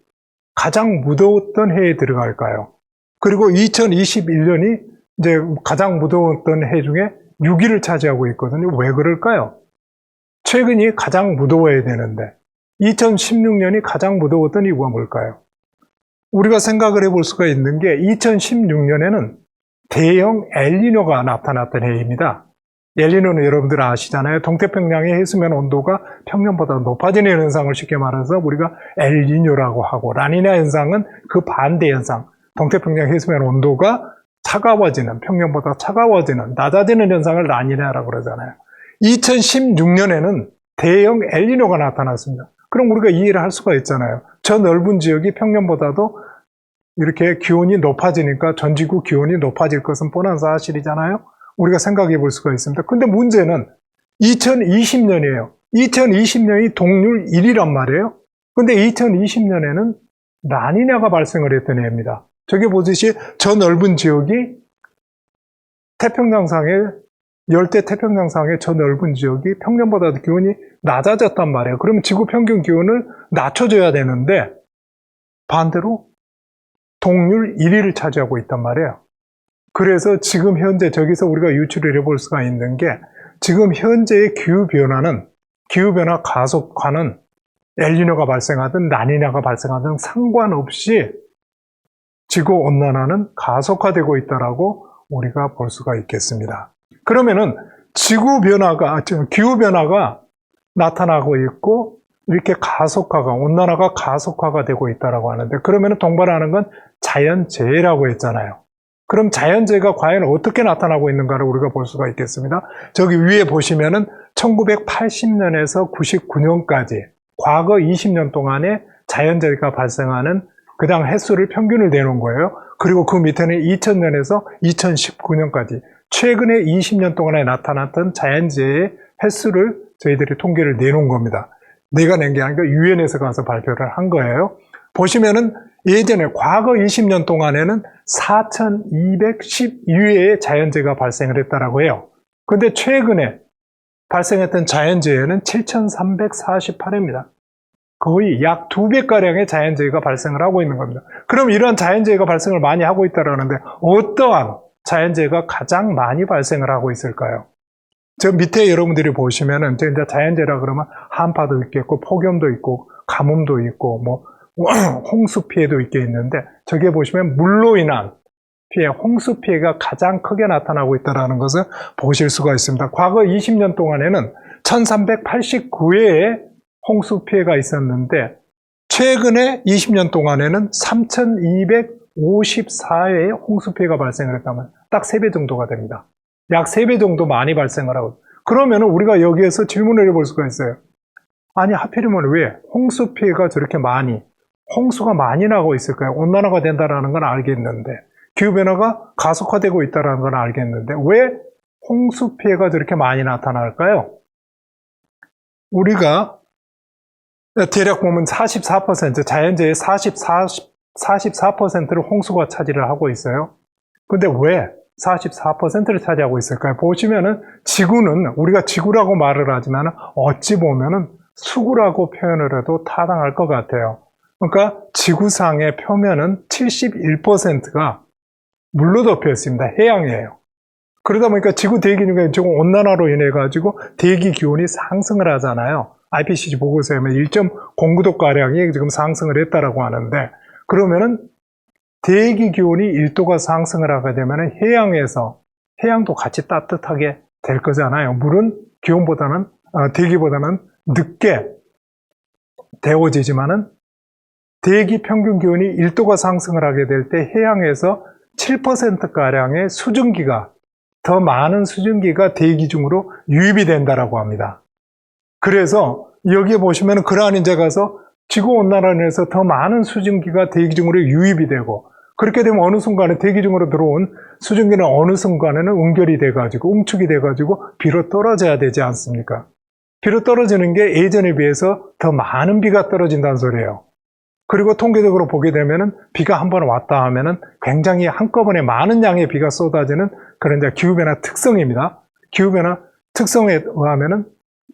가장 무더웠던 해에 들어갈까요? 그리고 2021년이 이제 가장 무더웠던 해 중에 6위를 차지하고 있거든요. 왜 그럴까요? 최근이 가장 무더워야 되는데 2016년이 가장 무더웠던 이유가 뭘까요? 우리가 생각을 해볼 수가 있는 게 2016년에는 대형 엘니뇨가 나타났던 해입니다. 엘니뇨는 여러분들 아시잖아요. 동태평양의 해수면 온도가 평년보다 높아지는 현상을 쉽게 말해서 우리가 엘니뇨라고 하고, 라니냐 현상은 그 반대 현상, 동태평양 해수면 온도가 차가워지는, 평년보다 차가워지는, 낮아지는 현상을 라니냐라고 그러잖아요. 2016년에는 대형 엘니뇨가 나타났습니다. 그럼 우리가 이해를 할 수가 있잖아요. 저 넓은 지역이 평년보다도 이렇게 기온이 높아지니까 전 지구 기온이 높아질 것은 뻔한 사실이잖아요. 우리가 생각해 볼 수가 있습니다. 근데 문제는 2020년이에요. 2020년이 동률 1이란 말이에요. 근데 2020년에는 라니냐가 발생을 했던 해입니다. 저기 보듯이 저 넓은 지역이 태평양상의 열대 태평양상의 저 넓은 지역이 평년보다도 기온이 낮아졌단 말이에요. 그러면 지구 평균 기온을 낮춰줘야 되는데 반대로 동률 1위를 차지하고 있단 말이에요. 그래서 지금 현재 저기서 우리가 유추를 해볼 수가 있는 게 지금 현재의 기후변화 가속화는 엘니뇨가 발생하든 라니냐가 발생하든 상관없이 지구온난화는 가속화되고 있다라고 우리가 볼 수가 있겠습니다. 그러면은 기후변화가 나타나고 있고 이렇게 온난화가 가속화가 되고 있다라고 하는데, 그러면은 동반하는 건 자연재해라고 했잖아요. 그럼 자연재해가 과연 어떻게 나타나고 있는가를 우리가 볼 수가 있겠습니다. 저기 위에 보시면은 1980년에서 99년까지 과거 20년 동안에 자연재해가 발생하는 그냥 횟수를 평균을 내놓은 거예요. 그리고 그 밑에는 2000년에서 2019년까지 최근에 20년 동안에 나타났던 자연재해의 횟수를 저희들이 통계를 내놓은 겁니다. 내가 낸 게 아니라 유엔에서 가서 발표를 한 거예요. 보시면은 예전에 과거 20년 동안에는 4,212회의 자연재해가 발생을 했다라고 해요. 근데 최근에 발생했던 자연재해는 7,348회입니다. 거의 약 2배가량의 자연재해가 발생을 하고 있는 겁니다. 그럼 이러한 자연재해가 발생을 많이 하고 있다라는데 어떠한 자연재해가 가장 많이 발생을 하고 있을까요? 저 밑에 여러분들이 보시면은 이제 자연재해라 그러면 한파도 있겠고 폭염도 있고 가뭄도 있고 뭐 홍수 피해도 있겠는데, 저기에 보시면 물로 인한 피해, 홍수 피해가 가장 크게 나타나고 있다는 것을 보실 수가 있습니다. 과거 20년 동안에는 1389회의 홍수 피해가 있었는데 최근에 20년 동안에는 3254회의 홍수 피해가 발생을 했다면 딱 3배 정도가 됩니다. 약 3배 정도 많이 발생을 하고, 그러면 우리가 여기에서 질문을 해볼 수가 있어요. 아니 하필이면 왜 홍수 피해가 저렇게 홍수가 많이 나고 있을까요? 온난화가 된다는 건 알겠는데, 기후변화가 가속화되고 있다는 건 알겠는데 왜 홍수 피해가 저렇게 많이 나타날까요? 우리가 대략 보면 44%, 자연재해의 44%를 홍수가 차지를 하고 있어요. 근데 왜 44%를 차지하고 있을까요? 보시면은 지구는, 우리가 지구라고 말을 하지만 어찌 보면은 수구라고 표현을 해도 타당할 것 같아요. 그러니까 지구상의 표면은 71%가 물로 덮여 있습니다. 해양이에요. 그러다 보니까 지구 대기 중에 지금 온난화로 인해 가지고 대기 기온이 상승을 하잖아요. IPCC 보고서에 보면 1.09도가량이 지금 상승을 했다라고 하는데, 그러면은 대기 기온이 1도가 상승을 하게 되면 해양도 같이 따뜻하게 될 거잖아요. 물은 대기보다는 늦게 데워지지만은 대기 평균 기온이 1도가 상승을 하게 될 때 해양에서 7%가량의 더 많은 수증기가 대기 중으로 유입이 된다라고 합니다. 그래서 여기에 보시면 그러한 이제 가서 지구온난화로 인해서 더 많은 수증기가 대기 중으로 유입이 되고, 그렇게 되면 어느 순간에 대기 중으로 들어온 수증기는 어느 순간에는 응축이 돼가지고 비로 떨어져야 되지 않습니까? 비로 떨어지는 게 예전에 비해서 더 많은 비가 떨어진다는 소리예요. 그리고 통계적으로 보게 되면은 비가 한 번 왔다 하면은 굉장히 한꺼번에 많은 양의 비가 쏟아지는 그런 이제 기후변화 특성입니다. 기후변화 특성에 의하면은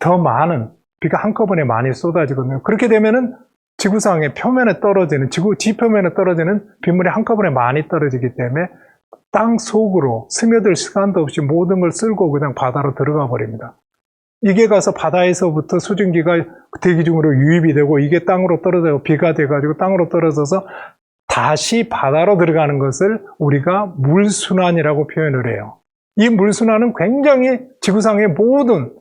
더 많은 비가 한꺼번에 많이 쏟아지거든요. 그렇게 되면은 지구상의 지표면에 떨어지는 빗물이 한꺼번에 많이 떨어지기 때문에 땅 속으로 스며들 시간도 없이 모든 걸 쓸고 그냥 바다로 들어가 버립니다. 이게 가서 바다에서부터 수증기가 대기 중으로 유입이 되고 이게 땅으로 떨어져 비가 돼가지고 땅으로 떨어져서 다시 바다로 들어가는 것을 우리가 물순환이라고 표현을 해요. 이 물순환은 굉장히 지구상의 모든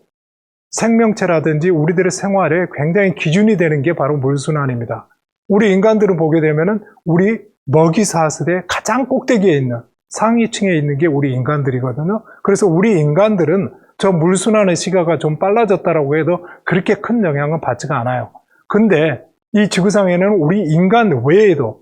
생명체라든지 우리들의 생활에 굉장히 기준이 되는 게 바로 물순환입니다. 우리 인간들을 보게 되면은 우리 먹이 사슬의 가장 꼭대기에 있는 상위층에 있는 게 우리 인간들이거든요. 그래서 우리 인간들은 저 물순환의 시가가 좀 빨라졌다라고 해도 그렇게 큰 영향은 받지가 않아요. 근데 이 지구상에는 우리 인간 외에도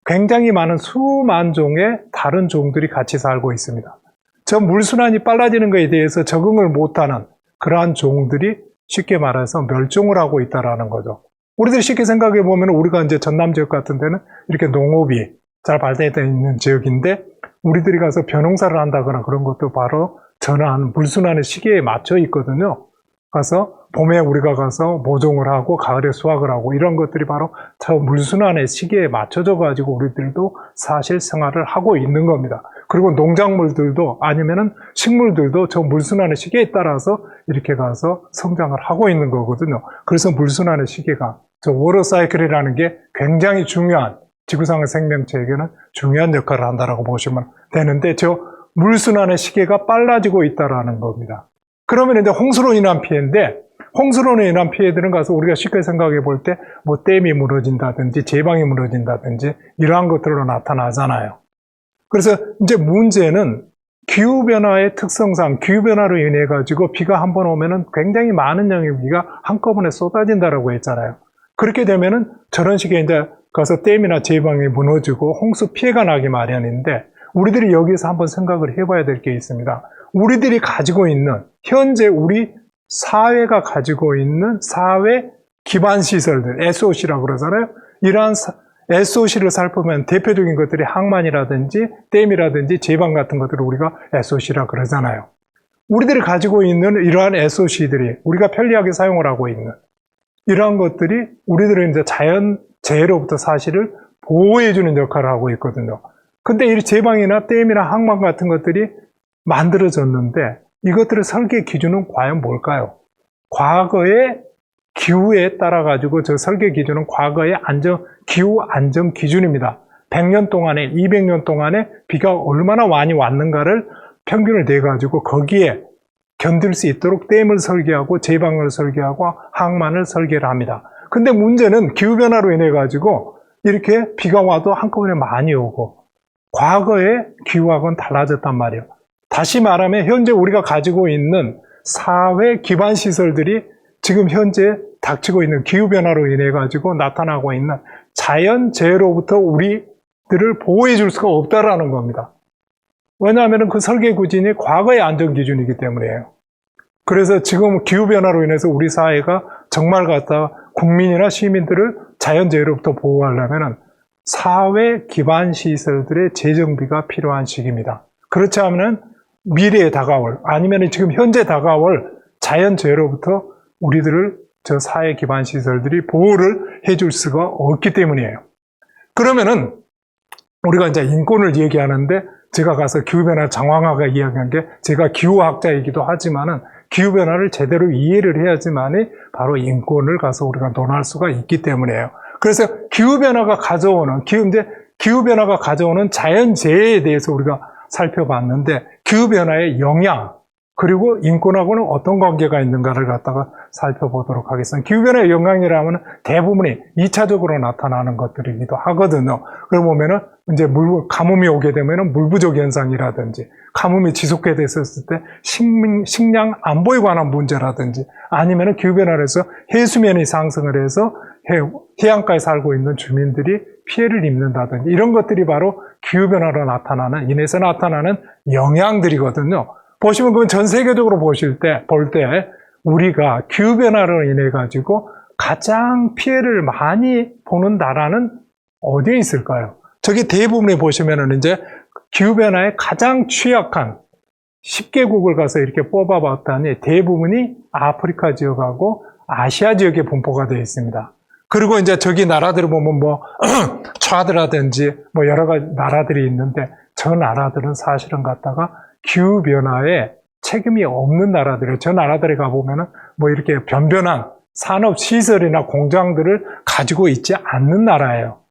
굉장히 많은 수만 종의 다른 종들이 같이 살고 있습니다. 저 물순환이 빨라지는 것에 대해서 적응을 못하는 그러한 종들이 쉽게 말해서 멸종을 하고 있다는 거죠. 우리들이 쉽게 생각해 보면 우리가 이제 전남 지역 같은 데는 이렇게 농업이 잘 발달되어 있는 지역인데 우리들이 가서 벼농사를 한다거나 그런 것도 바로 전환, 물순환의 시기에 맞춰 있거든요. 가서 봄에 우리가 가서 모종을 하고 가을에 수확을 하고 이런 것들이 바로 저 물순환의 시기에 맞춰져 가지고 우리들도 사실 생활을 하고 있는 겁니다. 그리고 농작물들도 아니면은 식물들도 저 물순환의 시기에 따라서 이렇게 가서 성장을 하고 있는 거거든요. 그래서 물순환의 시기가 저 워터 사이클이라는 게 굉장히 중요한 지구상의 생명체에게는 중요한 역할을 한다라고 보시면 되는데 저 물순환의 시기가 빨라지고 있다라는 겁니다. 그러면 이제 홍수로 인한 피해인데 홍수로 인한 피해들은 가서 우리가 쉽게 생각해 볼 때 뭐 댐이 무너진다든지 제방이 무너진다든지 이러한 것들로 나타나잖아요. 그래서 이제 문제는 기후변화의 특성상 기후변화로 인해 가지고 비가 한 번 오면은 굉장히 많은 양의 비가 한꺼번에 쏟아진다라고 했잖아요. 그렇게 되면은 저런 식의 이제 가서 댐이나 제방이 무너지고 홍수 피해가 나기 마련인데 우리들이 여기서 한번 생각을 해봐야 될 게 있습니다. 우리들이 가지고 있는 현재 우리 사회가 가지고 있는 사회 기반 시설들 SOC라고 그러잖아요. 이러한 SOC를 살펴보면 대표적인 것들이 항만이라든지 댐이라든지 제방 같은 것들을 우리가 SOC라고 그러잖아요. 우리들이 가지고 있는 이러한 SOC들이 우리가 편리하게 사용을 하고 있는 이러한 것들이 우리들은 이제 자연 재해로부터 사실을 보호해주는 역할을 하고 있거든요. 근데 이 제방이나 댐이나 항만 같은 것들이 만들어졌는데 이것들의 설계 기준은 과연 뭘까요? 과거의 기후에 따라 가지고 저 설계 기준은 과거의 기후 안정 기준입니다. 100년 동안에 200년 동안에 비가 얼마나 많이 왔는가를 평균을 내 가지고 거기에 견딜 수 있도록 댐을 설계하고 제방을 설계하고 항만을 설계를 합니다. 근데 문제는 기후변화로 인해 가지고 이렇게 비가 와도 한꺼번에 많이 오고 과거의 기후하고는 달라졌단 말이에요. 다시 말하면 현재 우리가 가지고 있는 사회 기반 시설들이 지금 현재 닥치고 있는 기후변화로 인해 가지고 나타나고 있는 자연재해로부터 우리들을 보호해 줄 수가 없다라는 겁니다. 왜냐하면 그 설계 기준이 과거의 안전 기준이기 때문이에요. 그래서 지금 기후변화로 인해서 우리 사회가 정말 갖다 국민이나 시민들을 자연재해로부터 보호하려면 사회 기반 시설들의 재정비가 필요한 시기입니다. 그렇지 않으면 미래에 다가올 아니면 지금 현재 다가올 자연재해로부터 우리들을 저 사회 기반 시설들이 보호를 해줄 수가 없기 때문이에요. 그러면은 우리가 이제 인권을 얘기하는데 제가 가서 기후변화 장황하게 이야기한 게 제가 기후학자이기도 하지만은 기후변화를 제대로 이해를 해야지만이 바로 인권을 가서 우리가 논할 수가 있기 때문이에요. 그래서 기후변화가 가져오는 자연재해에 대해서 우리가 살펴봤는데 기후변화의 영향 그리고 인권하고는 어떤 관계가 있는가를 갖다가 살펴보도록 하겠습니다. 기후변화의 영향이라면 대부분이 2차적으로 나타나는 것들이기도 하거든요. 그러고 보면은 이제 가뭄이 오게 되면은 물 부족 현상이라든지 가뭄이 지속됐을 때 식량 안보에 관한 문제라든지 아니면은 기후변화를 해서 해수면이 상승을 해서 해안가에 살고 있는 주민들이 피해를 입는다든지 이런 것들이 바로 기후변화로 인해서 나타나는 영향들이거든요. 보시면 그건 전 세계적으로 볼 때 우리가 기후변화로 인해 가지고 가장 피해를 많이 보는 나라는 어디에 있을까요? 저기 대부분에 보시면은 이제 기후변화에 가장 취약한 10개국을 가서 이렇게 뽑아봤더니 대부분이 아프리카 지역하고 아시아 지역에 분포가 되어 있습니다. 그리고 이제 저기 나라들을 보면 차드라든지 여러 가지 나라들이 있는데 저 나라들은 사실은 갖다가 기후변화에 책임이 없는 나라들이에요. 저 나라들에 가보면은 뭐 이렇게 변변한 산업시설이나 공장들을 가지고 있지 않는 나라예요.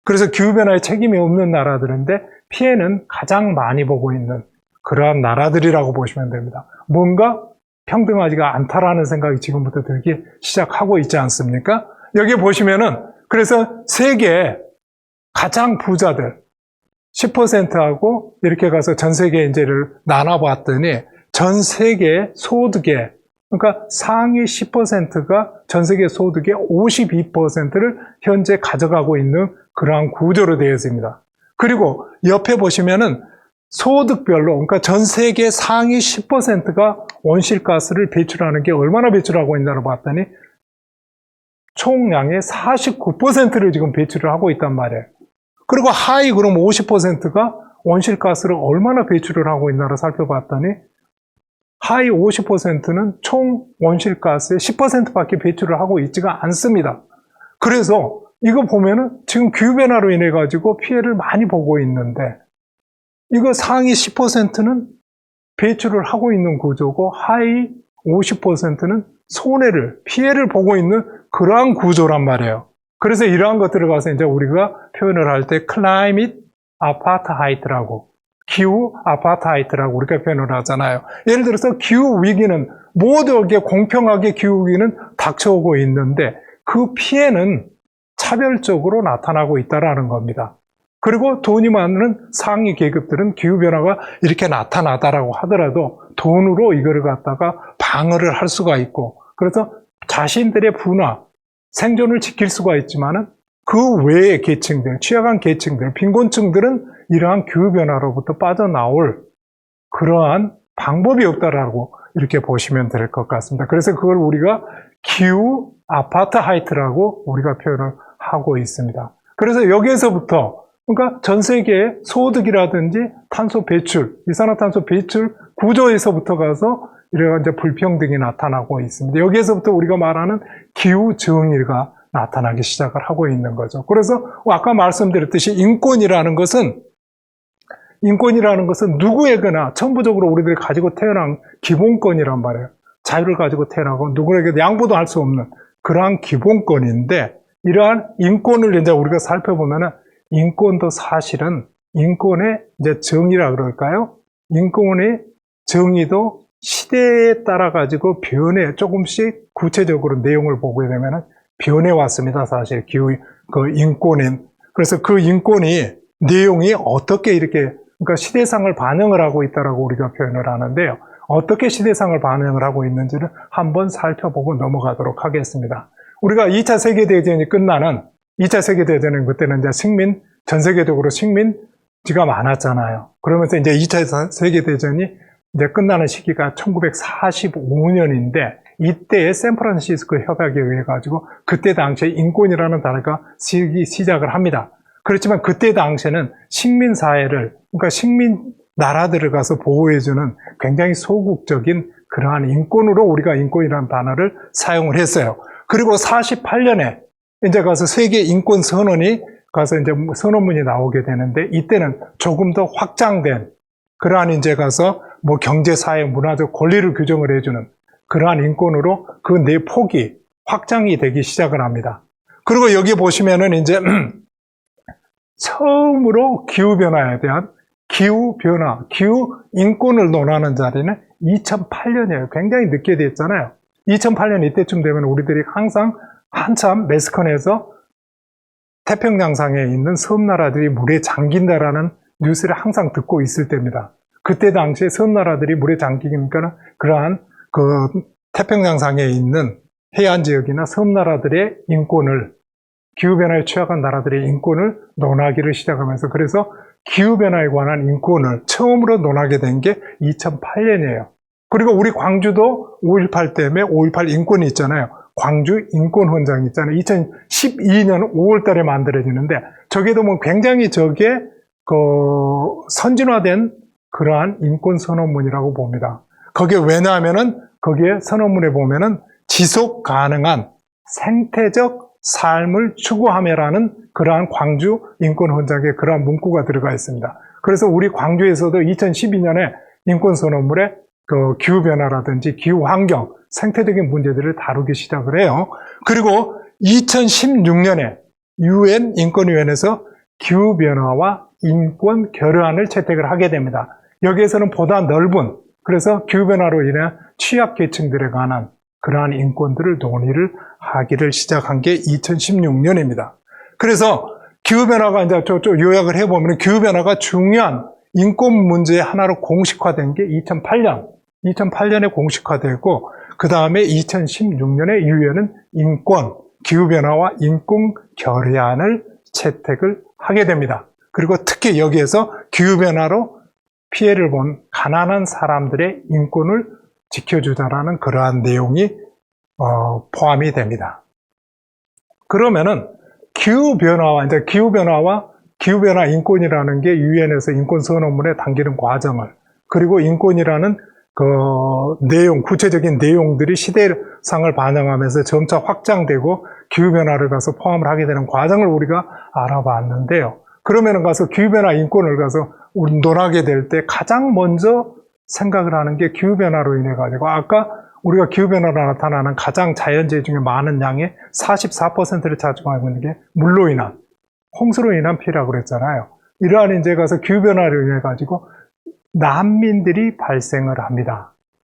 그래서 기후변화에 책임이 없는 나라들인데 피해는 가장 많이 보고 있는 그러한 나라들이라고 보시면 됩니다. 뭔가 평등하지가 않다라는 생각이 지금부터 들기 시작하고 있지 않습니까? 여기 보시면은 그래서 세계 가장 부자들 10%하고 이렇게 가서 전 세계 이제를 나눠봤더니 전 세계 소득의 그러니까 상위 10%가 전 세계 소득의 52%를 현재 가져가고 있는 그러한 구조로 되어 있습니다. 그리고 옆에 보시면은 소득별로 그러니까 전 세계 상위 10%가 온실가스를 배출하는 게 얼마나 배출하고 있나를 봤더니 총량의 49%를 지금 배출을 하고 있단 말이에요. 그리고 하위 그럼 50%가 온실가스를 얼마나 배출을 하고 있나를 살펴봤더니 하위 50%는 총 온실가스의 10%밖에 배출을 하고 있지가 않습니다. 그래서 이거 보면은 지금 기후변화로 인해 가지고 피해를 많이 보고 있는데 이거 상위 10%는 배출을 하고 있는 구조고 하위 50%는 손해를, 피해를 보고 있는 그러한 구조란 말이에요. 그래서 이러한 것들을 가서 이제 우리가 표현을 할 때 클라이밋 아파트하이트라고 기후 아파트하이트라고 우리가 표현을 하잖아요. 예를 들어서 기후 위기는 모두에게 공평하게 기후 위기는 닥쳐오고 있는데 그 피해는 차별적으로 나타나고 있다는 겁니다. 그리고 돈이 많은 상위 계급들은 기후변화가 이렇게 나타나다라고 하더라도 돈으로 이거를 갖다가 방어를 할 수가 있고 그래서 자신들의 분화, 생존을 지킬 수가 있지만은 그 외의 계층들, 취약한 계층들, 빈곤층들은 이러한 기후변화로부터 빠져나올 그러한 방법이 없다라고 이렇게 보시면 될 것 같습니다. 그래서 그걸 우리가 기후 아파트하이트라고 우리가 표현을 하고 있습니다. 그래서 여기에서부터 그러니까 전 세계의 소득이라든지 탄소 배출, 이산화탄소 배출 구조에서부터 가서 이런 이제 불평등이 나타나고 있습니다. 여기에서부터 우리가 말하는 기후 정의가 나타나기 시작을 하고 있는 거죠. 그래서 아까 말씀드렸듯이 인권이라는 것은 누구에게나 천부적으로 우리들이 가지고 태어난 기본권이란 말이에요. 자유를 가지고 태어나고 누구에게도 양보도 할 수 없는 그러한 기본권인데 이러한 인권을 이제 우리가 살펴보면은 인권도 사실은 인권의 이제 정의라 그럴까요? 인권의 정의도 시대에 따라 가지고 조금씩 구체적으로 내용을 보게 되면은 변해 왔습니다. 사실 그 인권인 그래서 그 인권이 내용이 어떻게 이렇게 그러니까 시대상을 반영을 하고 있다라고 우리가 표현을 하는데요. 어떻게 시대상을 반영을 하고 있는지를 한번 살펴보고 넘어가도록 하겠습니다. 우리가 2차 세계대전이 끝나는 2차 세계대전은 그때는 이제 전 세계적으로 식민지가 많았잖아요. 그러면서 이제 2차 세계대전이 이제 끝나는 시기가 1945년인데 이때에 샌프란시스코 협약에 의해 가지고 그때 당시에 인권이라는 단어가 쓰기 시작을 합니다. 그렇지만 그때 당시에는 식민사회를 그러니까 식민 나라들을 가서 보호해주는 굉장히 소극적인 그러한 인권으로 우리가 인권이라는 단어를 사용을 했어요. 그리고 48년에 이제 가서 세계 인권 선언이 가서 이제 선언문이 나오게 되는데 이때는 조금 더 확장된 그러한 이제 가서 뭐 경제, 사회, 문화적 권리를 규정을 해주는 그러한 인권으로 그 내폭이 확장이 되기 시작을 합니다. 그리고 여기 보시면은 이제 처음으로 기후변화에 대한 기후변화, 기후인권을 논하는 자리는 2008년이에요. 굉장히 늦게 됐잖아요. 2008년 이때쯤 되면 우리들이 항상 한참 매스컨에서 태평양상에 있는 섬나라들이 물에 잠긴다라는 뉴스를 항상 듣고 있을 때입니다. 그때 당시에 섬나라들이 물에 잠기니까 그러한 그 태평양상에 있는 해안 지역이나 섬나라들의 인권을 기후변화에 취약한 나라들의 인권을 논하기를 시작하면서 그래서 기후변화에 관한 인권을 처음으로 논하게 된 게 2008년이에요. 그리고 우리 광주도 5.18 때문에 5.18 인권이 있잖아요. 광주 인권헌장 있잖아요. 2012년 5월 달에 만들어지는데 저게도 뭐 굉장히 저게 선진화된 그러한 인권선언문이라고 봅니다. 거기에 왜냐하면은 거기에 선언문에 보면은 지속 가능한 생태적 삶을 추구하며라는 그러한 광주 인권헌장에 그러한 문구가 들어가 있습니다. 그래서 우리 광주에서도 2012년에 인권선언문에 그 기후변화라든지 기후환경, 생태적인 문제들을 다루기 시작을 해요. 그리고 2016년에 UN 인권위원회에서 기후변화와 인권 결의안을 채택을 하게 됩니다. 여기에서는 보다 넓은, 그래서 기후변화로 인해 취약계층들에 관한 그러한 인권들을 논의를 하기를 시작한 게 2016년입니다. 그래서 기후변화가 이제 요약을 해보면 기후변화가 중요한 인권 문제의 하나로 공식화된 게 2008년에 공식화되고 그 다음에 2016년에 유엔은 인권, 기후변화와 인권 결의안을 채택을 하게 됩니다. 그리고 특히 여기에서 기후변화로 피해를 본 가난한 사람들의 인권을 지켜주자라는 그러한 내용이 포함이 됩니다. 그러면은 기후변화 인권이라는 게 유엔에서 인권 선언문에 담기는 과정을, 그리고 인권이라는 그 내용, 구체적인 내용들이 시대상을 반영하면서 점차 확장되고 기후변화를 가서 포함을 하게 되는 과정을 우리가 알아봤는데요. 그러면은 가서 기후변화 인권을 가서 논하게 될 때 가장 먼저 생각을 하는 게 기후변화로 인해 가지고, 아까 우리가 기후변화로 나타나는 가장 자연재해 중에 많은 양의 44%를 차지하고 있는 게 물로 인한, 홍수로 인한 피해라고 그랬잖아요. 이러한 이제 가서 기후변화로 인해 가지고 난민들이 발생을 합니다.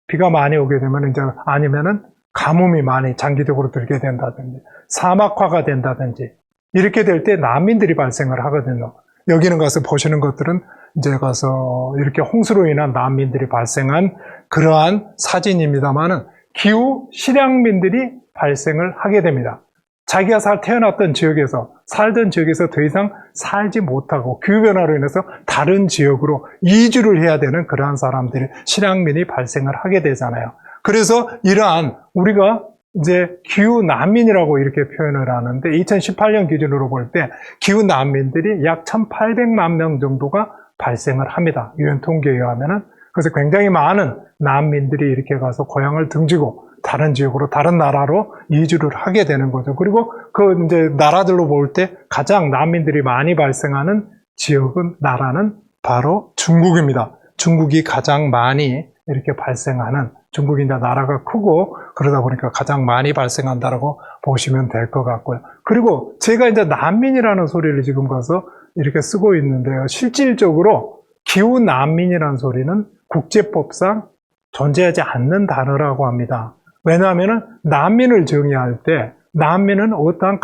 비가 많이 오게 되면 이제 아니면은 가뭄이 많이 장기적으로 들게 된다든지 사막화가 된다든지 이렇게 될 때 난민들이 발생을 하거든요. 여기는 가서 보시는 것들은 이제 가서 이렇게 홍수로 인한 난민들이 발생한 그러한 사진입니다만은 기후 실향민들이 발생을 하게 됩니다. 자기가 태어났던 지역에서, 살던 지역에서 더 이상 살지 못하고 기후변화로 인해서 다른 지역으로 이주를 해야 되는 그러한 사람들이, 실향민이 발생을 하게 되잖아요. 그래서 이러한 우리가 이제 기후난민이라고 이렇게 표현을 하는데 2018년 기준으로 볼 때 기후난민들이 약 1,800만 명 정도가 발생을 합니다. 유엔 통계에 의하면은. 그래서 굉장히 많은 난민들이 이렇게 가서 고향을 등지고 다른 지역으로, 다른 나라로 이주를 하게 되는 거죠. 그리고 그 이제 나라들로 볼 때 가장 난민들이 많이 발생하는 지역은, 나라는 바로 중국입니다. 중국이 가장 많이 이렇게 발생하는, 중국이 이제 나라가 크고 그러다 보니까 가장 많이 발생한다라고 보시면 될 것 같고요. 그리고 제가 이제 난민이라는 소리를 지금 가서 이렇게 쓰고 있는데요. 실질적으로 기후 난민이라는 소리는 국제법상 존재하지 않는 단어라고 합니다. 왜냐하면은 난민을 정의할 때 난민은 어떠한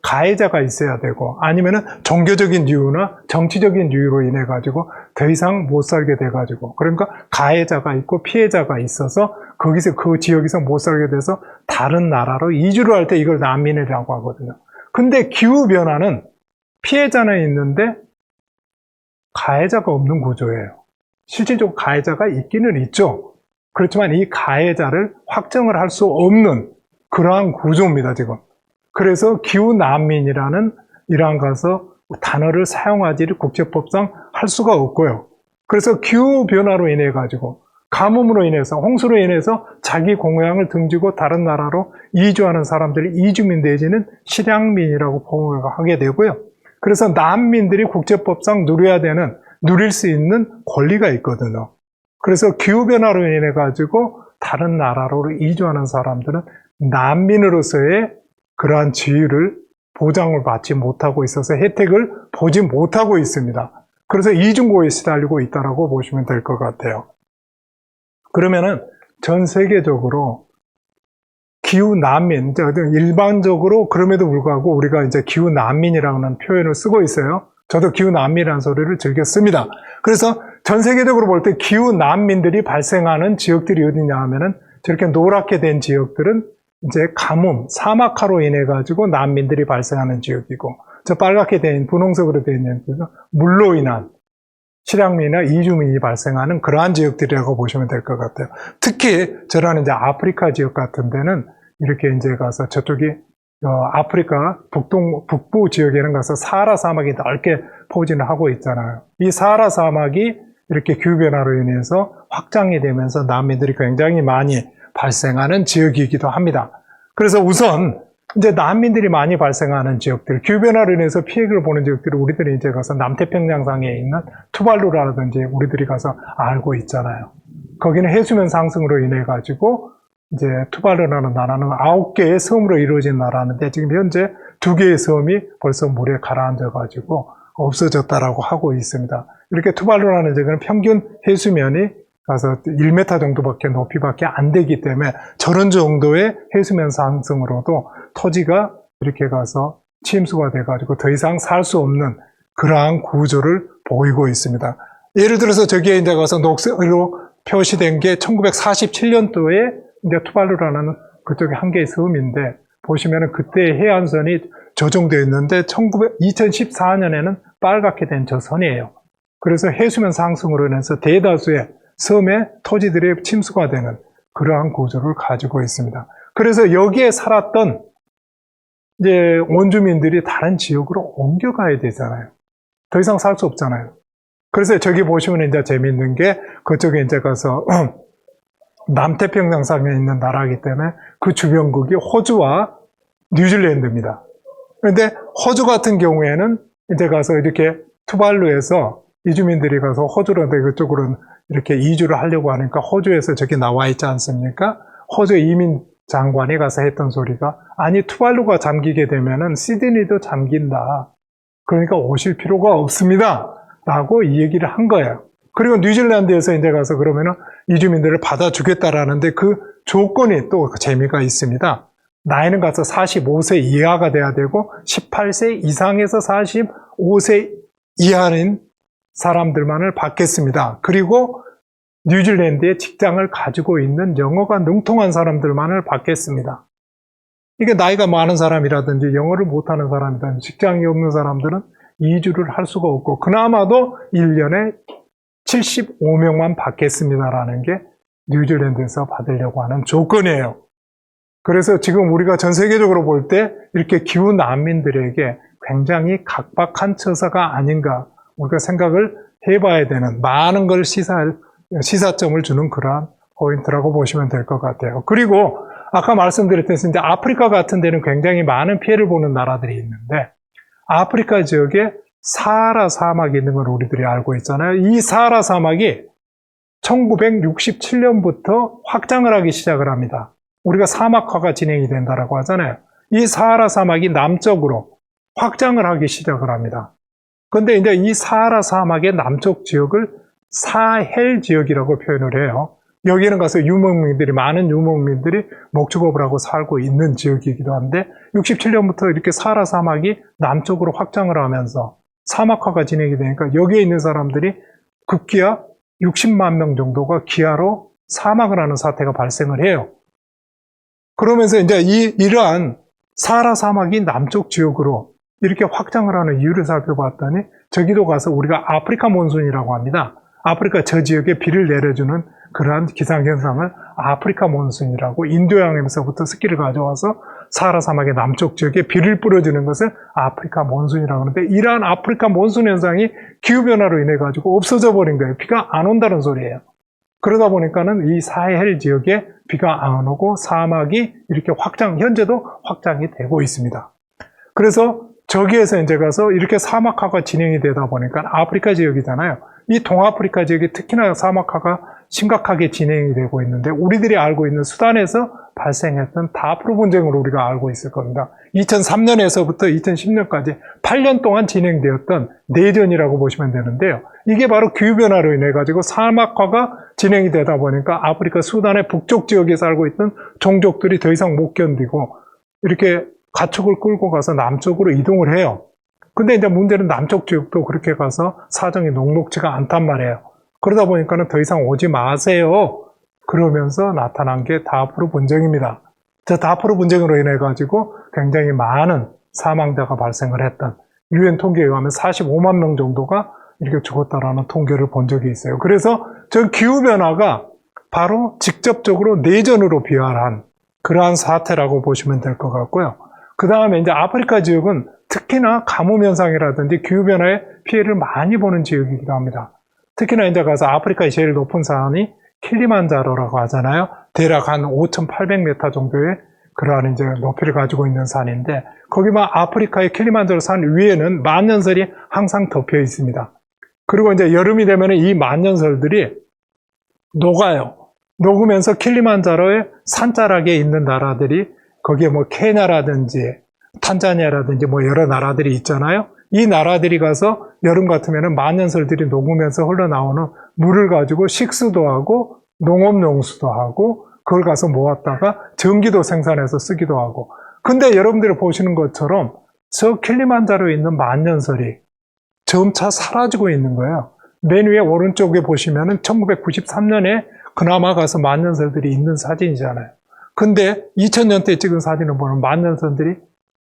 가해자가 있어야 되고 아니면은 종교적인 이유나 정치적인 이유로 인해 가지고 더 이상 못 살게 돼 가지고, 그러니까 가해자가 있고 피해자가 있어서 거기서 그 지역에서 못 살게 돼서 다른 나라로 이주를 할 때 이걸 난민이라고 하거든요. 근데 기후 변화는 피해자는 있는데 가해자가 없는 구조예요. 실질적으로 가해자가 있기는 있죠. 그렇지만 이 가해자를 확정을 할 수 없는 그러한 구조입니다, 지금. 그래서 기후난민이라는 이러한 가서 단어를 사용하지를 국제법상 할 수가 없고요. 그래서 기후변화로 인해 가지고, 가뭄으로 인해서, 홍수로 인해서 자기 고향을 등지고 다른 나라로 이주하는 사람들이 이주민 내지는 실향민이라고 포함을 하게 되고요. 그래서 난민들이 국제법상 누릴 수 있는 권리가 있거든요. 그래서 기후변화로 인해 가지고 다른 나라로 이주하는 사람들은 난민으로서의 그러한 지위를 보장을 받지 못하고 있어서 혜택을 보지 못하고 있습니다. 그래서 이중고에 시달리고 있다고 보시면 될 것 같아요. 그러면은 전 세계적으로 기후난민, 일반적으로 그럼에도 불구하고 우리가 이제 기후난민이라는 표현을 쓰고 있어요. 저도 기후난민이라는 소리를 즐겨 씁니다. 그래서 전 세계적으로 볼 때 기후난민들이 발생하는 지역들이 어디냐 하면은 저렇게 노랗게 된 지역들은 이제 가뭄, 사막화로 인해 가지고 난민들이 발생하는 지역이고, 저 빨갛게 된 분홍색으로 되어 있는 지역은 물로 인한 실향민이나 이주민이 발생하는 그러한 지역들이라고 보시면 될 것 같아요. 특히 저런 이제 아프리카 지역 같은 데는 이렇게 이제 가서 저쪽이 아프리카 북부 지역에는 가서 사하라 사막이 넓게 포진을 하고 있잖아요. 이 사하라 사막이 이렇게 기후변화로 인해서 확장이 되면서 난민들이 굉장히 많이 발생하는 지역이기도 합니다. 그래서 우선 이제 난민들이 많이 발생하는 지역들, 기후변화로 인해서 피해를 보는 지역들을 우리들이 이제 가서 남태평양상에 있는 투발루라든지 우리들이 가서 알고 있잖아요. 거기는 해수면 상승으로 인해 가지고 이제 투발루라는 나라는 9개의 섬으로 이루어진 나라인데 지금 현재 2개의 섬이 벌써 물에 가라앉아 가지고 없어졌다라고 하고 있습니다. 이렇게 투발루라는 지역은 평균 해수면이 가서 1m 정도밖에 높이밖에 안 되기 때문에 저런 정도의 해수면 상승으로도 토지가 이렇게 가서 침수가 돼가지고 더 이상 살 수 없는 그러한 구조를 보이고 있습니다. 예를 들어서 저기에 이제 가서 녹색으로 표시된 게 1947년도에 이제 투발루라는 그쪽에 한 개의 섬인데 보시면은 그때 해안선이 조정되어 있는데 2014년에는 빨갛게 된 저 선이에요. 그래서 해수면 상승으로 인해서 대다수의 섬의 토지들이 침수가 되는 그러한 구조를 가지고 있습니다. 그래서 여기에 살았던 이제 원주민들이 다른 지역으로 옮겨가야 되잖아요. 더 이상 살 수 없잖아요. 그래서 저기 보시면 이제 재미있는 게 그쪽에 이제 가서 남태평양상에 있는 나라이기 때문에 그 주변국이 호주와 뉴질랜드입니다. 그런데 호주 같은 경우에는 이제 가서 이렇게 투발루에서 이주민들이 가서 호주로 그쪽으로 이렇게 이주를 하려고 하니까 호주에서 저기 나와 있지 않습니까? 호주 이민 장관이 가서 했던 소리가 아니 투발루가 잠기게 되면은 시드니도 잠긴다. 그러니까 오실 필요가 없습니다. 라고 이 얘기를 한 거예요. 그리고 뉴질랜드에서 이제 가서 그러면은 이주민들을 받아주겠다라는데 그 조건이 또 재미가 있습니다. 나이는 가서 45세 이하가 돼야 되고 18세 이상에서 45세 이하인 사람들만을 받겠습니다. 그리고 뉴질랜드에 직장을 가지고 있는 영어가 능통한 사람들만을 받겠습니다. 이게 나이가 많은 사람이라든지 영어를 못하는 사람이라든지 직장이 없는 사람들은 이주를 할 수가 없고 그나마도 1년에 75명만 받겠습니다라는 게 뉴질랜드에서 받으려고 하는 조건이에요. 그래서 지금 우리가 전 세계적으로 볼 때 이렇게 기후 난민들에게 굉장히 각박한 처사가 아닌가 우리가 생각을 해봐야 되는 많은 걸 시사점을 주는 그러한 포인트라고 보시면 될 것 같아요. 그리고 아까 말씀드렸듯이 이제 아프리카 같은 데는 굉장히 많은 피해를 보는 나라들이 있는데 아프리카 지역에 사하라 사막이 있는 걸 우리들이 알고 있잖아요. 이 사하라 사막이 1967년부터 확장을 하기 시작을 합니다. 우리가 사막화가 진행이 된다라고 하잖아요. 이 사하라 사막이 남쪽으로 확장을 하기 시작을 합니다. 그런데 이제 이 사하라 사막의 남쪽 지역을 사헬 지역이라고 표현을 해요. 여기는 가서 많은 유목민들이 목축업을 하고 살고 있는 지역이기도 한데 67년부터 이렇게 사하라 사막이 남쪽으로 확장을 하면서 사막화가 진행이 되니까 여기에 있는 사람들이 급기야 60만 명 정도가 기아로 사망을 하는 사태가 발생을 해요. 그러면서 이제 이러한 사하라 사막이 남쪽 지역으로 이렇게 확장을 하는 이유를 살펴봤더니 저기도 가서 우리가 아프리카 몬순이라고 합니다. 아프리카 저 지역에 비를 내려주는 그러한 기상현상을 아프리카 몬순이라고 인도양에서부터 스키를 가져와서 사하라 사막의 남쪽 지역에 비를 뿌려주는 것을 아프리카 몬순이라고 하는데 이러한 아프리카 몬순 현상이 기후변화로 인해 가지고 없어져 버린 거예요. 비가 안 온다는 소리예요. 그러다 보니까는 이 사헬 지역에 비가 안 오고 사막이 이렇게 현재도 확장이 되고 있습니다. 그래서 저기에서 이제 가서 이렇게 사막화가 진행이 되다 보니까 아프리카 지역이잖아요. 이 동아프리카 지역이 특히나 사막화가 심각하게 진행이 되고 있는데 우리들이 알고 있는 수단에서 발생했던 다프로 분쟁으로 우리가 알고 있을 겁니다. 2003년에서부터 2010년까지 8년 동안 진행되었던 내전이라고 보시면 되는데요. 이게 바로 기후변화로 인해 가지고 사막화가 진행이 되다 보니까 아프리카 수단의 북쪽 지역에 살고 있던 종족들이 더 이상 못 견디고 이렇게 가축을 끌고 가서 남쪽으로 이동을 해요. 근데 이제 문제는 남쪽 지역도 그렇게 가서 사정이 녹록지가 않단 말이에요. 그러다 보니까는 더 이상 오지 마세요. 그러면서 나타난 게 다프로 분쟁입니다. 저 다프로 분쟁으로 인해 가지고 굉장히 많은 사망자가 발생을 했던 UN 통계에 의하면 45만 명 정도가 이렇게 죽었다라는 통계를 본 적이 있어요. 그래서 저 기후변화가 바로 직접적으로 내전으로 비화한 그러한 사태라고 보시면 될 것 같고요. 그 다음에 이제 아프리카 지역은 특히나 가뭄 현상이라든지 기후변화의 피해를 많이 보는 지역이기도 합니다. 특히나 이제 가서 아프리카의 제일 높은 산이 킬리만자로라고 하잖아요. 대략 한 5,800m 정도의 그러한 이제 높이를 가지고 있는 산인데, 거기만 아프리카의 킬리만자로 산 위에는 만년설이 항상 덮여 있습니다. 그리고 이제 여름이 되면 이 만년설들이 녹아요. 녹으면서 킬리만자로의 산자락에 있는 나라들이, 거기에 뭐 케냐라든지 탄자니아라든지 뭐 여러 나라들이 있잖아요. 이 나라들이 가서 여름 같으면 만년설들이 녹으면서 흘러나오는 물을 가지고 식수도 하고 농업용수도 하고 그걸 가서 모았다가 전기도 생산해서 쓰기도 하고. 근데 여러분들이 보시는 것처럼 저 킬리만자로에 있는 만년설이 점차 사라지고 있는 거예요. 맨 위에 오른쪽에 보시면은 1993년에 그나마 가서 만년설들이 있는 사진이잖아요. 근데 2000년대 찍은 사진을 보면 만년설들이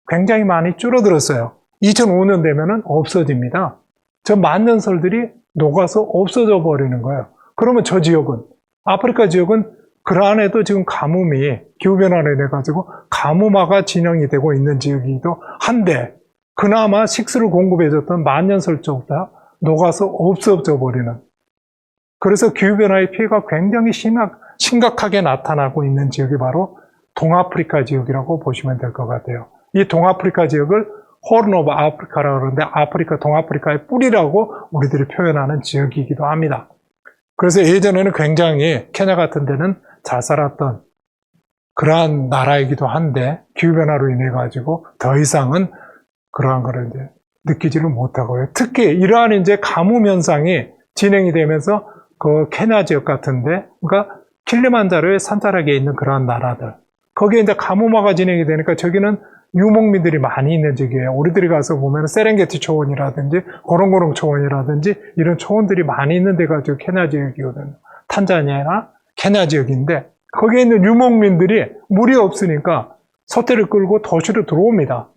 굉장히 많이 줄어들었어요. 2005년 되면은 없어집니다. 저 만년설들이 녹아서 없어져 버리는 거예요. 그러면 저 지역은, 아프리카 지역은 그 안에도 지금 가뭄이, 기후변화로 인해 가지고 가뭄화가 진행이 되고 있는 지역이기도 한데, 그나마 식수를 공급해줬던 만년설 쪽 다 녹아서 없어져 버리는. 그래서 기후변화의 피해가 굉장히 심각하게 나타나고 있는 지역이 바로 동아프리카 지역이라고 보시면 될 것 같아요. 이 동아프리카 지역을 호른 오브 아프리카라고 그러는데, 아프리카, 동아프리카의 뿌리라고 우리들이 표현하는 지역이기도 합니다. 그래서 예전에는 굉장히 케냐 같은 데는 잘 살았던 그러한 나라이기도 한데, 기후변화로 인해 가지고 더 이상은 그러한 거를 이제 느끼지를 못하고요. 특히 이러한 이제 가뭄 현상이 진행이 되면서 그 케냐 지역 같은데, 그러니까 킬리만자로의 산자락에 있는 그러한 나라들, 거기에 이제 가뭄화가 진행이 되니까 저기는 유목민들이 많이 있는 지역이에요. 우리들이 가서 보면 세렝게티 초원이라든지 고롱고롱 초원이라든지 이런 초원들이 많이 있는 데가 저 케냐 지역이거든요. 탄자니아나 케냐 지역인데, 거기에 있는 유목민들이 물이 없으니까 소떼를 끌고 도시로 들어옵니다.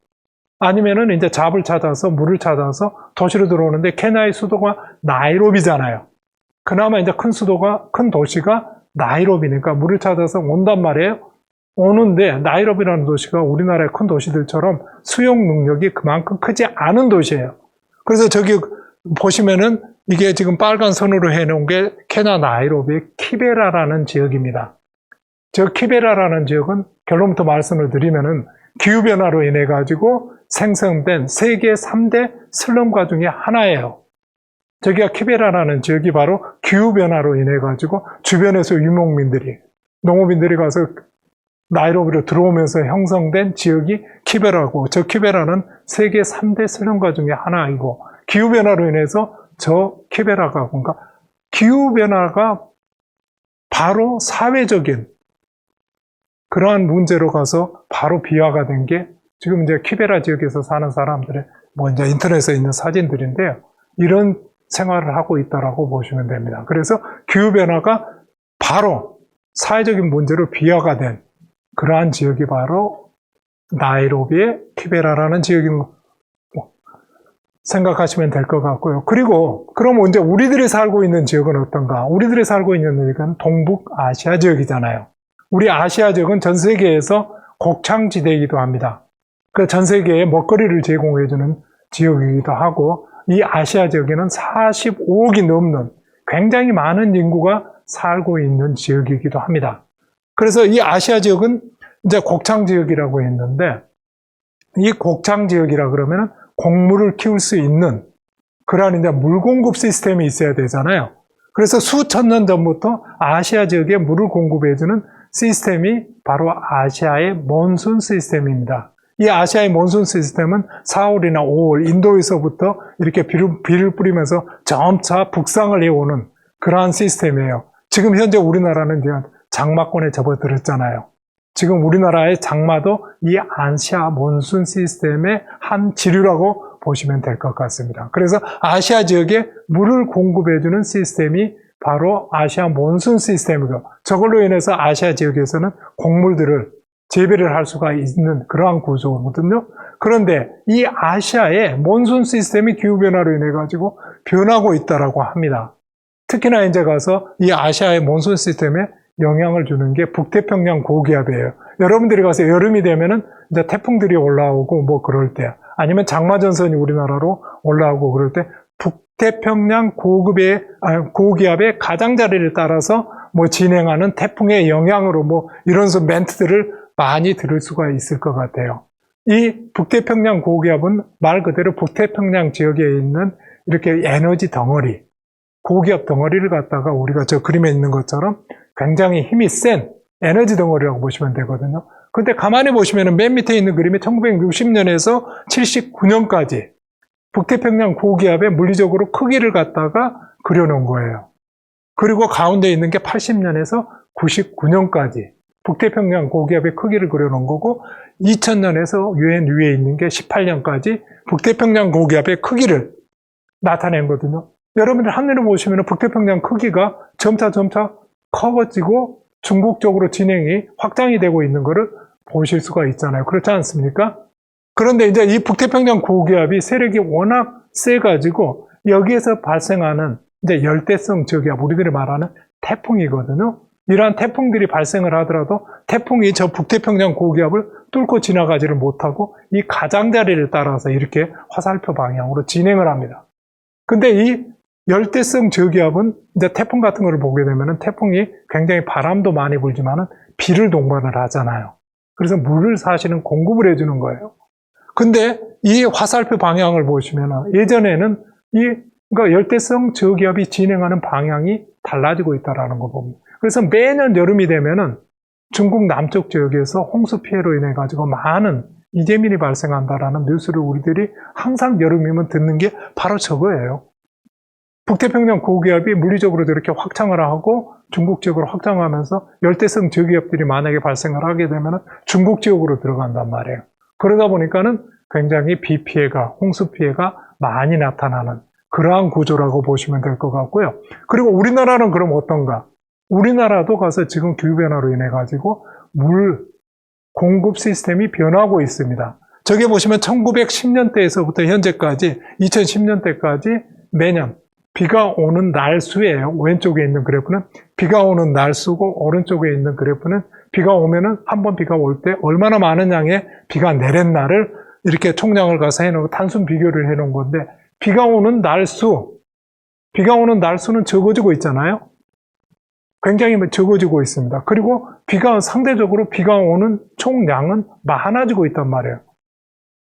아니면은 이제 잡을 찾아서 물을 찾아서 도시로 들어오는데, 케냐의 수도가 나이로비잖아요. 그나마 이제 큰 도시가 나이로비니까 물을 찾아서 온단 말이에요. 오는데, 나이로비라는 도시가 우리나라의 큰 도시들처럼 수용 능력이 그만큼 크지 않은 도시예요. 그래서 저기 보시면은 이게 지금 빨간 선으로 해놓은 게 케냐 나이로비의 키베라라는 지역입니다. 저 키베라라는 지역은 결론부터 말씀을 드리면은 기후변화로 인해 가지고 생성된 세계 3대 슬럼가 중에 하나예요. 저기가 키베라라는 지역이 바로 기후변화로 인해 가지고 주변에서 유목민들이, 농업인들이 가서 나이로비로 들어오면서 형성된 지역이 키베라고, 저 키베라는 세계 3대 슬럼가 중에 하나이고, 기후변화로 인해서 저 키베라가, 그러니까 기후변화가 바로 사회적인 그러한 문제로 가서 바로 비화가 된 게 지금 이제 키베라 지역에서 사는 사람들의 뭐 이제 인터넷에 있는 사진들인데요. 이런 생활을 하고 있다라고 보시면 됩니다. 그래서 기후변화가 바로 사회적인 문제로 비화가 된 그러한 지역이 바로 나이로비의 키베라라는 지역인 거 생각하시면 될 것 같고요. 그리고 그럼 이제 우리들이 살고 있는 지역은 어떤가? 우리들이 살고 있는 지역은 동북아시아 지역이잖아요. 우리 아시아 지역은 전 세계에서 곡창지대이기도 합니다. 그 전 세계에 먹거리를 제공해주는 지역이기도 하고, 이 아시아 지역에는 45억이 넘는 굉장히 많은 인구가 살고 있는 지역이기도 합니다. 그래서 이 아시아 지역은 이제 곡창 지역이라고 했는데, 이 곡창 지역이라 그러면 곡물을 키울 수 있는 그러한 이제 물 공급 시스템이 있어야 되잖아요. 그래서 수천 년 전부터 아시아 지역에 물을 공급해주는 시스템이 바로 아시아의 몬순 시스템입니다. 이 아시아의 몬순 시스템은 4월이나 5월 인도에서부터 이렇게 비를 뿌리면서 점차 북상을 해오는 그러한 시스템이에요. 지금 현재 우리나라는 이제 장마권에 접어들었잖아요. 지금 우리나라의 장마도 이 아시아 몬순 시스템의 한 지류라고 보시면 될 것 같습니다. 그래서 아시아 지역에 물을 공급해주는 시스템이 바로 아시아 몬순 시스템이고, 저걸로 인해서 아시아 지역에서는 곡물들을 재배를 할 수가 있는 그러한 구조거든요. 그런데 이 아시아의 몬순 시스템이 기후변화로 인해 가지고 변하고 있다라고 합니다. 특히나 이제 가서 이 아시아의 몬순 시스템에 영향을 주는 게 북태평양 고기압이에요. 여러분들이 가서 여름이 되면은 이제 태풍들이 올라오고 뭐 그럴 때, 아니면 장마전선이 우리나라로 올라오고 그럴 때 북태평양 고기압의 가장자리를 따라서 뭐 진행하는 태풍의 영향으로 뭐 이런 멘트들을 많이 들을 수가 있을 것 같아요. 이 북태평양 고기압은 말 그대로 북태평양 지역에 있는 이렇게 에너지 덩어리, 고기압 덩어리를 갖다가 우리가 저 그림에 있는 것처럼 굉장히 힘이 센 에너지 덩어리라고 보시면 되거든요. 근데 가만히 보시면 맨 밑에 있는 그림이 1960년에서 79년까지 북태평양 고기압의 물리적으로 크기를 갖다가 그려놓은 거예요. 그리고 가운데 있는 게 80년에서 99년까지 북태평양 고기압의 크기를 그려놓은 거고 2000년에서 유엔 위에 있는 게 18년까지 북태평양 고기압의 크기를 나타낸 거거든요. 여러분들 하늘을 보시면 북태평양 크기가 점차 커지고 중국 쪽으로 진행이 확장이 되고 있는 것을 보실 수가 있잖아요. 그렇지 않습니까? 그런데 이제 이 북태평양 고기압이 세력이 워낙 세가지고 여기에서 발생하는 이제 열대성 저기압, 우리들이 말하는 태풍이거든요. 이러한 태풍들이 발생을 하더라도 태풍이 저 북태평양 고기압을 뚫고 지나가지를 못하고 이 가장자리를 따라서 이렇게 화살표 방향으로 진행을 합니다. 근데 이 열대성 저기압은 이제 태풍 같은 거를 보게 되면 태풍이 굉장히 바람도 많이 불지만은 비를 동반을 하잖아요. 그래서 물을 사실은 공급을 해주는 거예요. 근데 이 화살표 방향을 보시면 예전에는 그러니까 열대성 저기압이 진행하는 방향이 달라지고 있다는 거 봅니다. 그래서 매년 여름이 되면은 중국 남쪽 지역에서 홍수 피해로 인해 가지고 많은 이재민이 발생한다라는 뉴스를 우리들이 항상 여름이면 듣는 게 바로 저거예요. 북태평양 고기압이 물리적으로 이렇게 확장을 하고 중국 지역으로 확장하면서 열대성 저기압들이 만약에 발생을 하게 되면 중국 지역으로 들어간단 말이에요. 그러다 보니까는 굉장히 비 피해가, 홍수 피해가 많이 나타나는 그러한 구조라고 보시면 될 것 같고요. 그리고 우리나라는 그럼 어떤가? 우리나라도 가서 지금 기후변화로 인해 가지고 물 공급 시스템이 변하고 있습니다. 저게 보시면 1910년대에서부터 현재까지 2010년대까지 매년 비가 오는 날수예요. 왼쪽에 있는 그래프는 비가 오는 날수고 오른쪽에 있는 그래프는 비가 오면은 한번 비가 올 때 얼마나 많은 양의 비가 내렸나를 이렇게 총량을 가서 해놓고 단순 비교를 해놓은 건데 비가 오는 날수는 적어지고 있잖아요. 굉장히 적어지고 있습니다. 그리고 상대적으로 비가 오는 총량은 많아지고 있단 말이에요.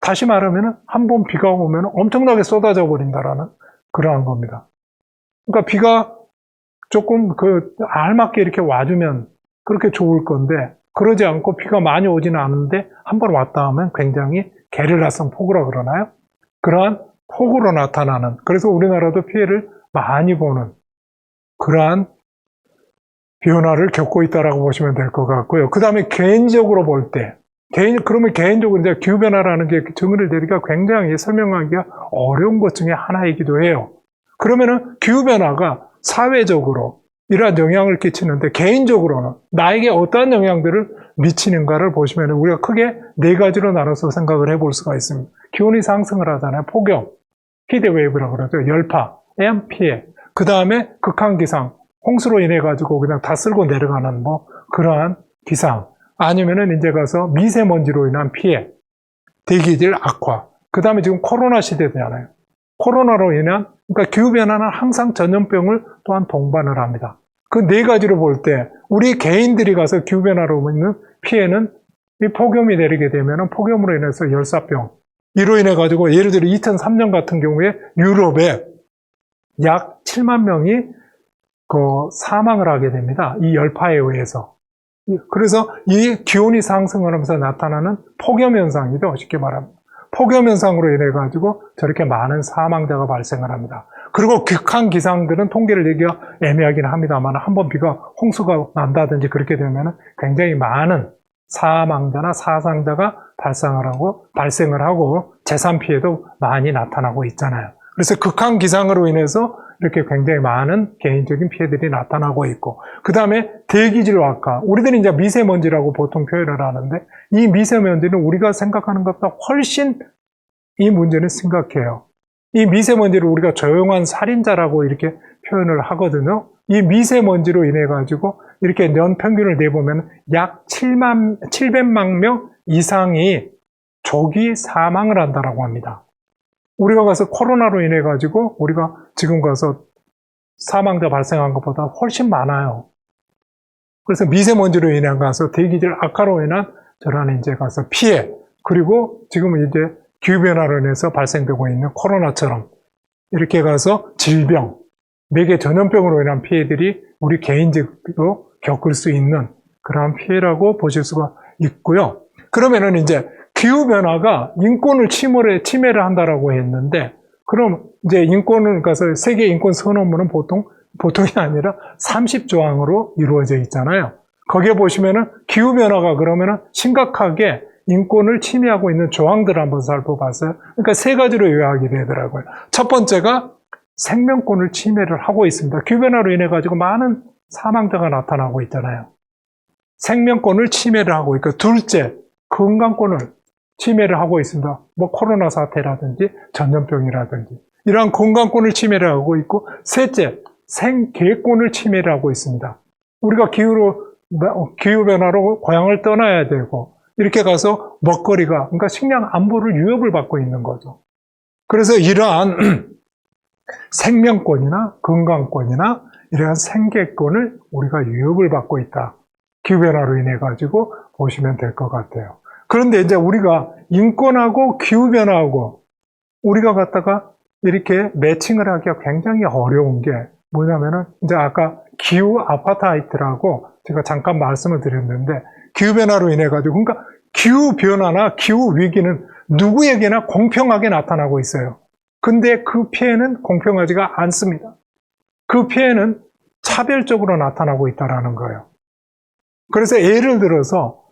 다시 말하면 한 번 비가 오면 엄청나게 쏟아져 버린다라는 그러한 겁니다. 그러니까 비가 조금 알맞게 이렇게 와주면 그렇게 좋을 건데 그러지 않고 비가 많이 오지는 않는데 한 번 왔다 하면 굉장히 게릴라성 폭우라 그러나요? 그러한 폭우로 나타나는, 그래서 우리나라도 피해를 많이 보는 그러한 변화를 겪고 있다라고 보시면 될 것 같고요. 그 다음에 개인적으로 볼 때, 그러면 개인적으로 이제 기후변화라는 게 정의를 내리기가 굉장히 설명하기가 어려운 것 중에 하나이기도 해요. 그러면은 기후변화가 사회적으로 이러한 영향을 끼치는데 개인적으로는 나에게 어떠한 영향들을 미치는가를 보시면 우리가 크게 네 가지로 나눠서 생각을 해볼 수가 있습니다. 기온이 상승을 하잖아요. 폭염, 히트웨이브라고 그러죠. 열파, 엠 피해, 그 다음에 극한기상, 홍수로 인해 가지고 그냥 다 쓸고 내려가는 그러한 기상, 아니면은 이제 가서 미세먼지로 인한 피해, 대기질 악화, 그 다음에 지금 코로나 시대잖아요. 코로나로 인한, 그러니까 기후변화는 항상 전염병을 또한 동반을 합니다. 그 네 가지로 볼 때 우리 개인들이 가서 기후변화로 있는 피해는 이 폭염이 내리게 되면 폭염으로 인해서 열사병, 이로 인해 가지고 예를 들어 2003년 같은 경우에 유럽에 약 7만 명이 사망을 하게 됩니다. 이 열파에 의해서. 그래서 이 기온이 상승을 하면서 나타나는 폭염 현상이죠. 쉽게 말하면. 폭염 현상으로 인해 가지고 저렇게 많은 사망자가 발생을 합니다. 그리고 극한 기상들은 통계를 내기가 애매하긴 합니다만 한번 비가 홍수가 난다든지 그렇게 되면 굉장히 많은 사망자나 사상자가 발생을 하고 재산 피해도 많이 나타나고 있잖아요. 그래서 극한 기상으로 인해서 이렇게 굉장히 많은 개인적인 피해들이 나타나고 있고, 그 다음에 대기질 악화. 우리들이 이제 미세먼지라고 보통 표현을 하는데, 이 미세먼지는 우리가 생각하는 것보다 훨씬 이 문제는 심각해요. 이 미세먼지를 우리가 조용한 살인자라고 이렇게 표현을 하거든요. 이 미세먼지로 인해 가지고 이렇게 년 평균을 내보면 약 700만 명 이상이 조기 사망을 한다라고 합니다. 우리가 가서 코로나로 인해 가지고 우리가 지금 가서 사망자 발생한 것보다 훨씬 많아요. 그래서 미세먼지로 인해 가서 대기질 악화로 인한 저런 이제 가서 피해, 그리고 지금은 이제 기후변화로 인해서 발생되고 있는 코로나처럼 이렇게 가서 질병, 매개 전염병으로 인한 피해들이 우리 개인적으로 겪을 수 있는 그러한 피해라고 보실 수가 있고요. 그러면은 이제 기후변화가 인권을 침해를 한다라고 했는데, 그럼 이제 인권을 가서 세계 인권 선언문은 보통이 아니라 30조항으로 이루어져 있잖아요. 거기에 보시면은 기후변화가 그러면은 심각하게 인권을 침해하고 있는 조항들을 한번 살펴봤어요. 그러니까 세 가지로 요약이 되더라고요. 첫 번째가 생명권을 침해를 하고 있습니다. 기후변화로 인해 가지고 많은 사망자가 나타나고 있잖아요. 생명권을 침해를 하고 있고, 둘째, 건강권을 침해를 하고 있습니다. 뭐 코로나 사태라든지 전염병이라든지 이러한 건강권을 침해를 하고 있고, 셋째, 생계권을 침해를 하고 있습니다. 우리가 기후변화로 고향을 떠나야 되고, 이렇게 가서 먹거리가, 그러니까 식량 안보를 위협을 받고 있는 거죠. 그래서 이러한 생명권이나 건강권이나 이러한 생계권을 우리가 위협을 받고 있다. 기후변화로 인해 가지고 보시면 될 것 같아요. 그런데 이제 우리가 인권하고 기후변화하고 우리가 갖다가 이렇게 매칭을 하기가 굉장히 어려운 게 뭐냐면은, 이제 아까 기후 아파타이트라고 제가 잠깐 말씀을 드렸는데, 기후변화로 인해 가지고, 그러니까 기후변화나 기후위기는 누구에게나 공평하게 나타나고 있어요. 근데 그 피해는 공평하지가 않습니다. 그 피해는 차별적으로 나타나고 있다는 거예요. 그래서 예를 들어서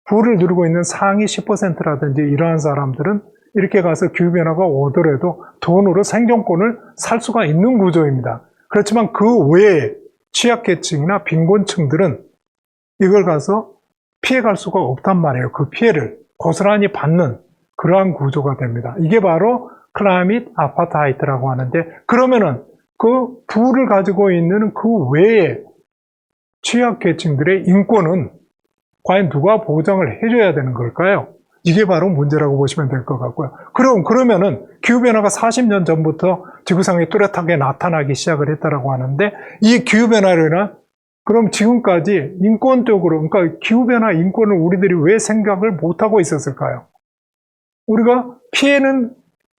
부를 누리고 있는 상위 10%라든지 이러한 사람들은 이렇게 가서 기후변화가 오더라도 돈으로 생존권을 살 수가 있는 구조입니다. 그렇지만 그 외에 취약계층이나 빈곤층들은 이걸 가서 피해갈 수가 없단 말이에요. 그 피해를 고스란히 받는 그러한 구조가 됩니다. 이게 바로 클라이밋 아파타이트라고 하는데, 그러면은 그 부를 가지고 있는 그 외에 취약계층들의 인권은 과연 누가 보장을 해줘야 되는 걸까요? 이게 바로 문제라고 보시면 될 것 같고요. 그러면은 기후변화가 40년 전부터 지구상에 뚜렷하게 나타나기 시작을 했다라고 하는데, 이 기후변화로 인한, 그럼 지금까지 인권적으로, 그러니까 기후변화 인권을 우리들이 왜 생각을 못하고 있었을까요? 우리가 피해는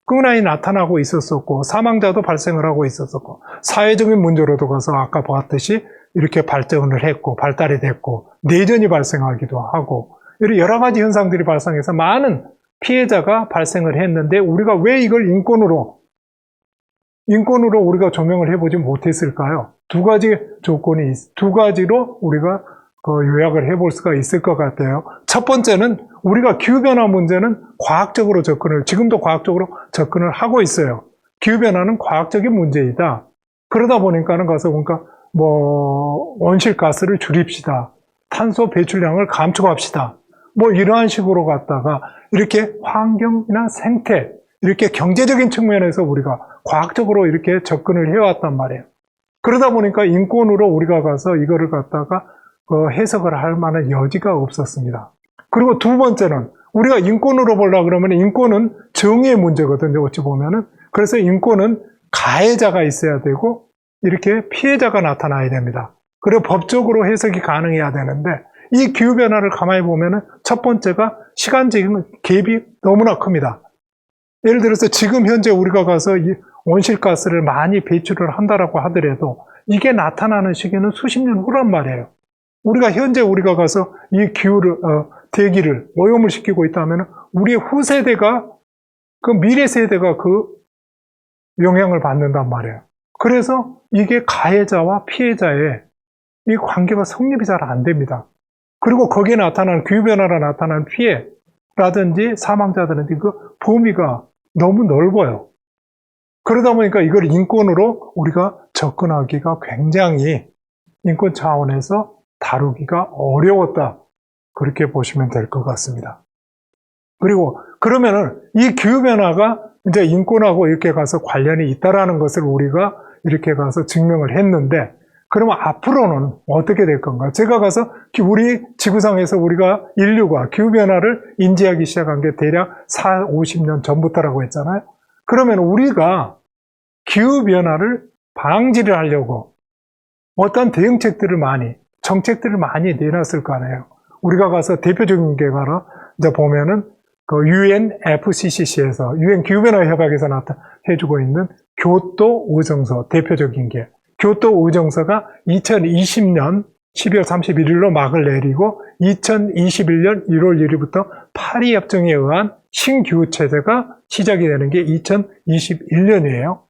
꾸준히 나타나고 있었었고, 사망자도 발생을 하고 있었었고, 사회적인 문제로도 가서 아까 보았듯이 이렇게 발전을 했고, 발달이 됐고, 내전이 발생하기도 하고, 이런 여러 가지 현상들이 발생해서 많은 피해자가 발생을 했는데, 우리가 왜 이걸 인권으로 우리가 조명을 해보지 못했을까요? 두 가지로 우리가 요약을 해볼 수가 있을 것 같아요. 첫 번째는 우리가 기후변화 문제는 지금도 과학적으로 접근을 하고 있어요. 기후변화는 과학적인 문제이다. 그러다 보니까는 그러니까 온실가스를 줄입시다. 탄소 배출량을 감축합시다. 이러한 식으로 갔다가 이렇게 환경이나 생태, 이렇게 경제적인 측면에서 우리가 과학적으로 이렇게 접근을 해왔단 말이에요. 그러다 보니까 인권으로 우리가 가서 이거를 갖다가 해석을 할 만한 여지가 없었습니다. 그리고 두 번째는 우리가 인권으로 보려고 그러면 인권은 정의의 문제거든요, 어찌 보면은. 그래서 인권은 가해자가 있어야 되고 이렇게 피해자가 나타나야 됩니다. 그리고 법적으로 해석이 가능해야 되는데, 이 기후변화를 가만히 보면은 첫 번째가 시간적인 갭이 너무나 큽니다. 예를 들어서 지금 현재 우리가 가서 이 온실가스를 많이 배출을 한다라고 하더라도 이게 나타나는 시기는 수십 년 후란 말이에요. 현재 우리가 가서 이 대기를 오염을 시키고 있다면 우리의 후세대가, 미래 세대가 그 영향을 받는단 말이에요. 그래서 이게 가해자와 피해자의 이 관계가 성립이 잘 안 됩니다. 그리고 거기에 나타나는 기후변화로 나타나는 피해라든지 사망자들은 그 범위가 너무 넓어요. 그러다 보니까 이걸 인권으로 우리가 접근하기가 굉장히 인권 차원에서 다루기가 어려웠다. 그렇게 보시면 될 것 같습니다. 그리고 그러면은 이 기후변화가 이제 인권하고 이렇게 가서 관련이 있다라는 것을 우리가 이렇게 가서 증명을 했는데, 그러면 앞으로는 어떻게 될 건가? 제가 가서 우리 지구상에서 우리가 인류가 기후변화를 인지하기 시작한 게 대략 50년 전부터라고 했잖아요. 그러면 우리가 기후변화를 방지를 하려고 어떤 정책들을 많이 내놨을 거 아니에요. 우리가 가서 대표적인 게 바로 이제 보면은 그 UNFCCC에서 유엔 기후변화 협약에서 해주고 있는 교토 의정서 대표적인 게 교토 의정서가 2020년 12월 31일로 막을 내리고 2021년 1월 1일부터 파리 협정에 의한 신기후 체제가 시작이 되는 게 2021년이에요.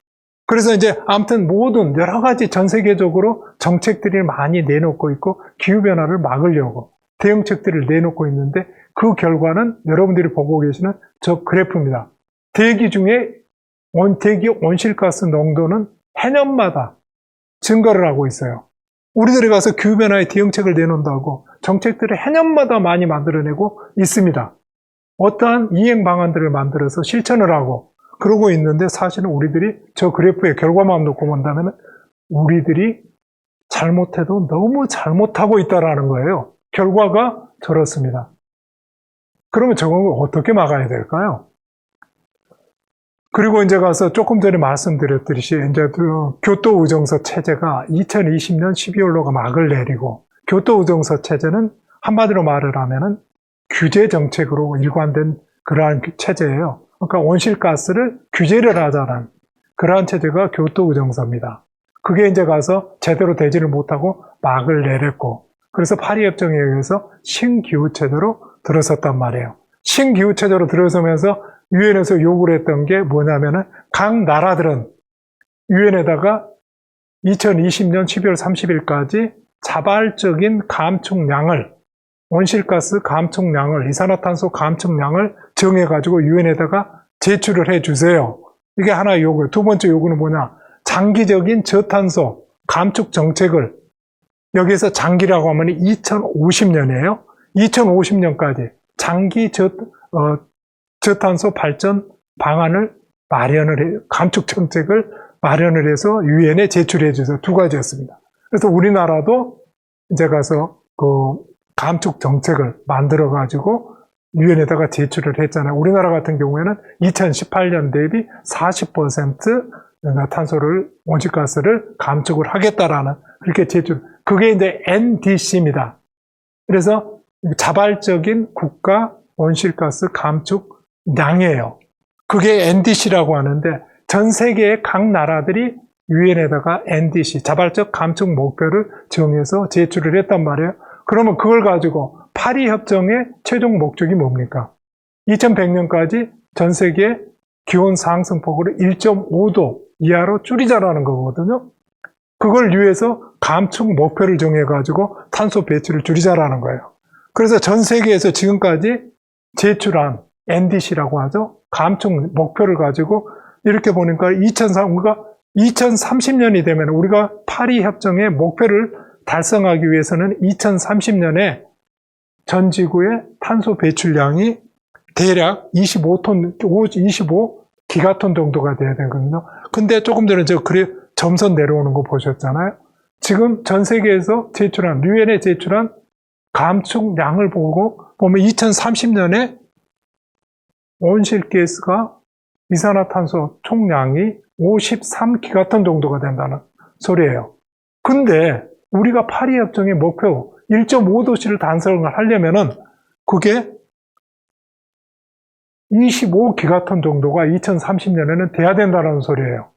그래서 이제 아무튼 모든 여러 가지 전 세계적으로 정책들이 많이 내놓고 있고 기후변화를 막으려고 대응책들을 내놓고 있는데 그 결과는 여러분들이 보고 계시는 저 그래프입니다. 대기 중에 대기 온실가스 농도는 해년마다 증가를 하고 있어요. 우리들이 가서 기후변화에 대응책을 내놓는다고 정책들을 해년마다 많이 만들어내고 있습니다. 어떠한 이행 방안들을 만들어서 실천을 하고 그러고 있는데 사실은 우리들이 저 그래프의 결과만 놓고 본다면 우리들이 잘못해도 너무 잘못하고 있다는 거예요. 결과가 저렇습니다. 그러면 저걸 어떻게 막아야 될까요? 그리고 이제 가서 조금 전에 말씀드렸듯이 이제 그 교토 의정서 체제가 2020년 12월로가 막을 내리고 교토 의정서 체제는 한마디로 말을 하면은 규제 정책으로 일관된 그러한 체제예요. 그러니까 온실가스를 규제를 하자는 그러한 체제가 교토 의정서입니다. 그게 이제 가서 제대로 되지를 못하고 막을 내렸고 그래서 파리 협정에 의해서 신기후 체제로 들어섰단 말이에요. 신기후 체제로 들어서면서 유엔에서 요구를 했던 게 뭐냐면은 각 나라들은 유엔에다가 2020년 12월 30일까지 자발적인 감축량을 온실가스 감축량을 이산화탄소 감축량을 정해가지고 유엔에다가 제출을 해주세요. 이게 하나의 요구예요. 두 번째 요구는 뭐냐? 장기적인 저탄소 감축 정책을 여기에서 장기라고 하면 2050년이에요. 2050년까지 장기 저탄소 발전 방안을 마련을 해, 감축 정책을 마련을 해서 유엔에 제출해 주세요. 두 가지였습니다. 그래서 우리나라도 이제 가서 그 감축 정책을 만들어 가지고 유엔에다가 제출을 했잖아요. 우리나라 같은 경우에는 2018년 대비 40% 탄소를 온실가스를 감축을 하겠다라는 그렇게 제출. 그게 이제 NDC입니다. 그래서 자발적인 국가 온실가스 감축량이에요. 그게 NDC라고 하는데 전 세계의 각 나라들이 유엔에다가 NDC, 자발적 감축 목표를 정해서 제출을 했단 말이에요. 그러면 그걸 가지고 파리 협정의 최종 목적이 뭡니까? 2100년까지 전 세계 기온 상승폭을 1.5도 이하로 줄이자라는 거거든요. 그걸 위해서 감축 목표를 정해가지고 탄소 배출을 줄이자라는 거예요. 그래서 전 세계에서 지금까지 제출한 NDC라고 하죠. 감축 목표를 가지고 이렇게 보니까 2030년이 되면 우리가 파리 협정의 목표를 달성하기 위해서는 2030년에 전 지구의 탄소 배출량이 대략 25 기가톤 정도가 돼야 되거든요. 근데 조금 전에 점선 내려오는 거 보셨잖아요. 지금 전 세계에서 유엔에 제출한 감축량을 보면 2030년에 온실가스가 이산화탄소 총량이 53기가톤 정도가 된다는 소리예요. 근데 우리가 파리 협정의 목표 1.5도씨를 달성을 하려면은 그게 25기가톤 정도가 2030년에는 돼야 된다는 소리예요.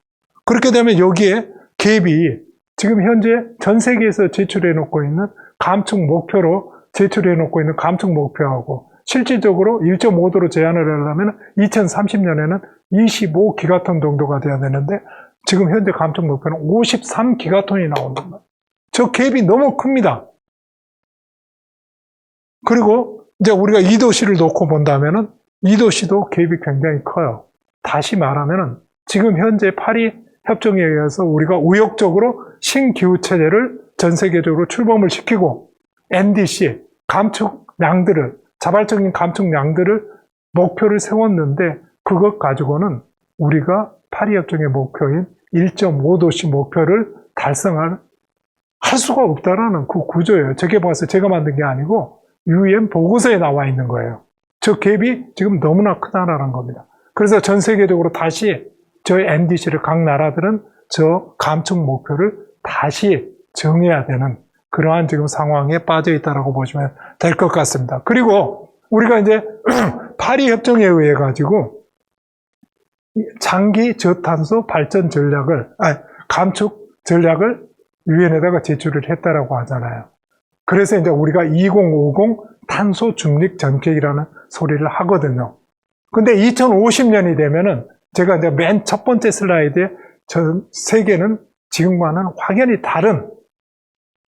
그렇게 되면 여기에 갭이 지금 현재 전 세계에서 제출해 놓고 있는 감축 목표로 제출해 놓고 있는 감축 목표하고 실질적으로 1.5도로 제한을 하려면 2030년에는 25기가톤 정도가 돼야 되는데 지금 현재 감축 목표는 53기가톤이 나온단 말이에요. 저 갭이 너무 큽니다. 그리고 이제 우리가 2도씨를 놓고 본다면은 2도씨도 갭이 굉장히 커요. 다시 말하면은 지금 현재 파리 협정에 의해서 우리가 의욕적으로 신기후 체제를 전 세계적으로 출범을 시키고 NDC 감축량들을 자발적인 감축량들을 목표를 세웠는데 그것 가지고는 우리가 파리 협정의 목표인 1.5도씨 목표를 달성할 수가 없다라는 그 구조예요. 저게 봐서 제가 만든 게 아니고 UN 보고서에 나와 있는 거예요. 저 갭이 지금 너무나 크다라는 겁니다. 그래서 전 세계적으로 다시 저 NDC를 각 나라들은 저 감축 목표를 다시 정해야 되는 그러한 지금 상황에 빠져 있다라고 보시면 될 것 같습니다. 그리고 우리가 이제 파리 협정에 의해 가지고 장기 저탄소 발전 전략을, 감축 전략을 유엔에다가 제출을 했다라고 하잖아요. 그래서 이제 우리가 2050 탄소 중립 정책이라는 소리를 하거든요. 근데 2050년이 되면은 제가 이제 맨 첫 번째 슬라이드에 전 세계는 지금과는 확연히 다른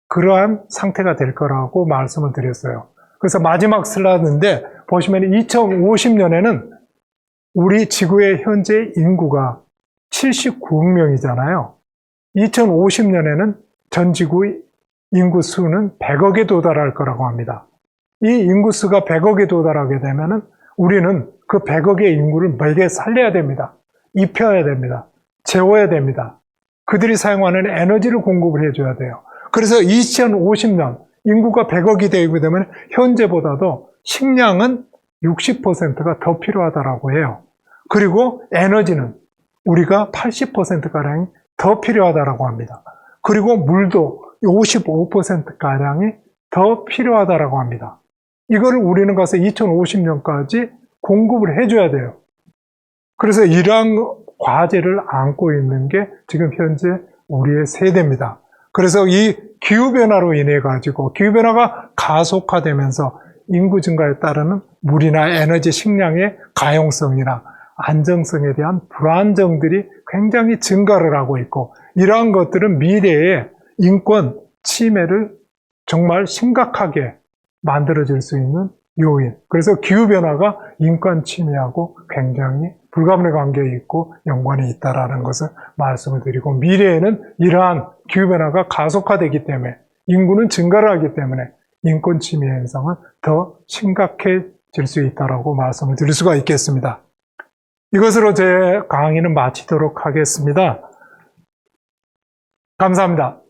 그러한 상태가 될 거라고 말씀을 드렸어요. 그래서 마지막 슬라이드인데 보시면 2050년에는 우리 지구의 현재 인구가 79억 명이잖아요. 2050년에는 전 지구의 인구 수는 100억에 도달할 거라고 합니다. 이 인구 수가 100억에 도달하게 되면은 우리는 그 100억의 인구를 매개 살려야 됩니다. 입혀야 됩니다. 재워야 됩니다. 그들이 사용하는 에너지를 공급을 해줘야 돼요. 그래서 2050년 인구가 100억이 되게 되면 현재보다도 식량은 60%가 더 필요하다라고 해요. 그리고 에너지는 우리가 80%가량이 더 필요하다라고 합니다. 그리고 물도 55%가량이 더 필요하다라고 합니다. 이거를 우리는 가서 2050년까지 공급을 해줘야 돼요. 그래서 이러한 과제를 안고 있는 게 지금 현재 우리의 세대입니다. 그래서 이 기후변화로 인해 가지고 기후변화가 가속화되면서 인구 증가에 따르는 물이나 에너지 식량의 가용성이나 안정성에 대한 불안정들이 굉장히 증가를 하고 있고 이러한 것들은 미래에 인권 침해를 정말 심각하게 만들어질 수 있는 요인. 그래서 기후변화가 인권 침해하고 굉장히 불가분의 관계에 있고 연관이 있다는 것을 말씀을 드리고 미래에는 이러한 기후변화가 가속화되기 때문에 인구는 증가를 하기 때문에 인권 침해 현상은 더 심각해질 수 있다고 말씀을 드릴 수가 있겠습니다. 이것으로 제 강의는 마치도록 하겠습니다. 감사합니다.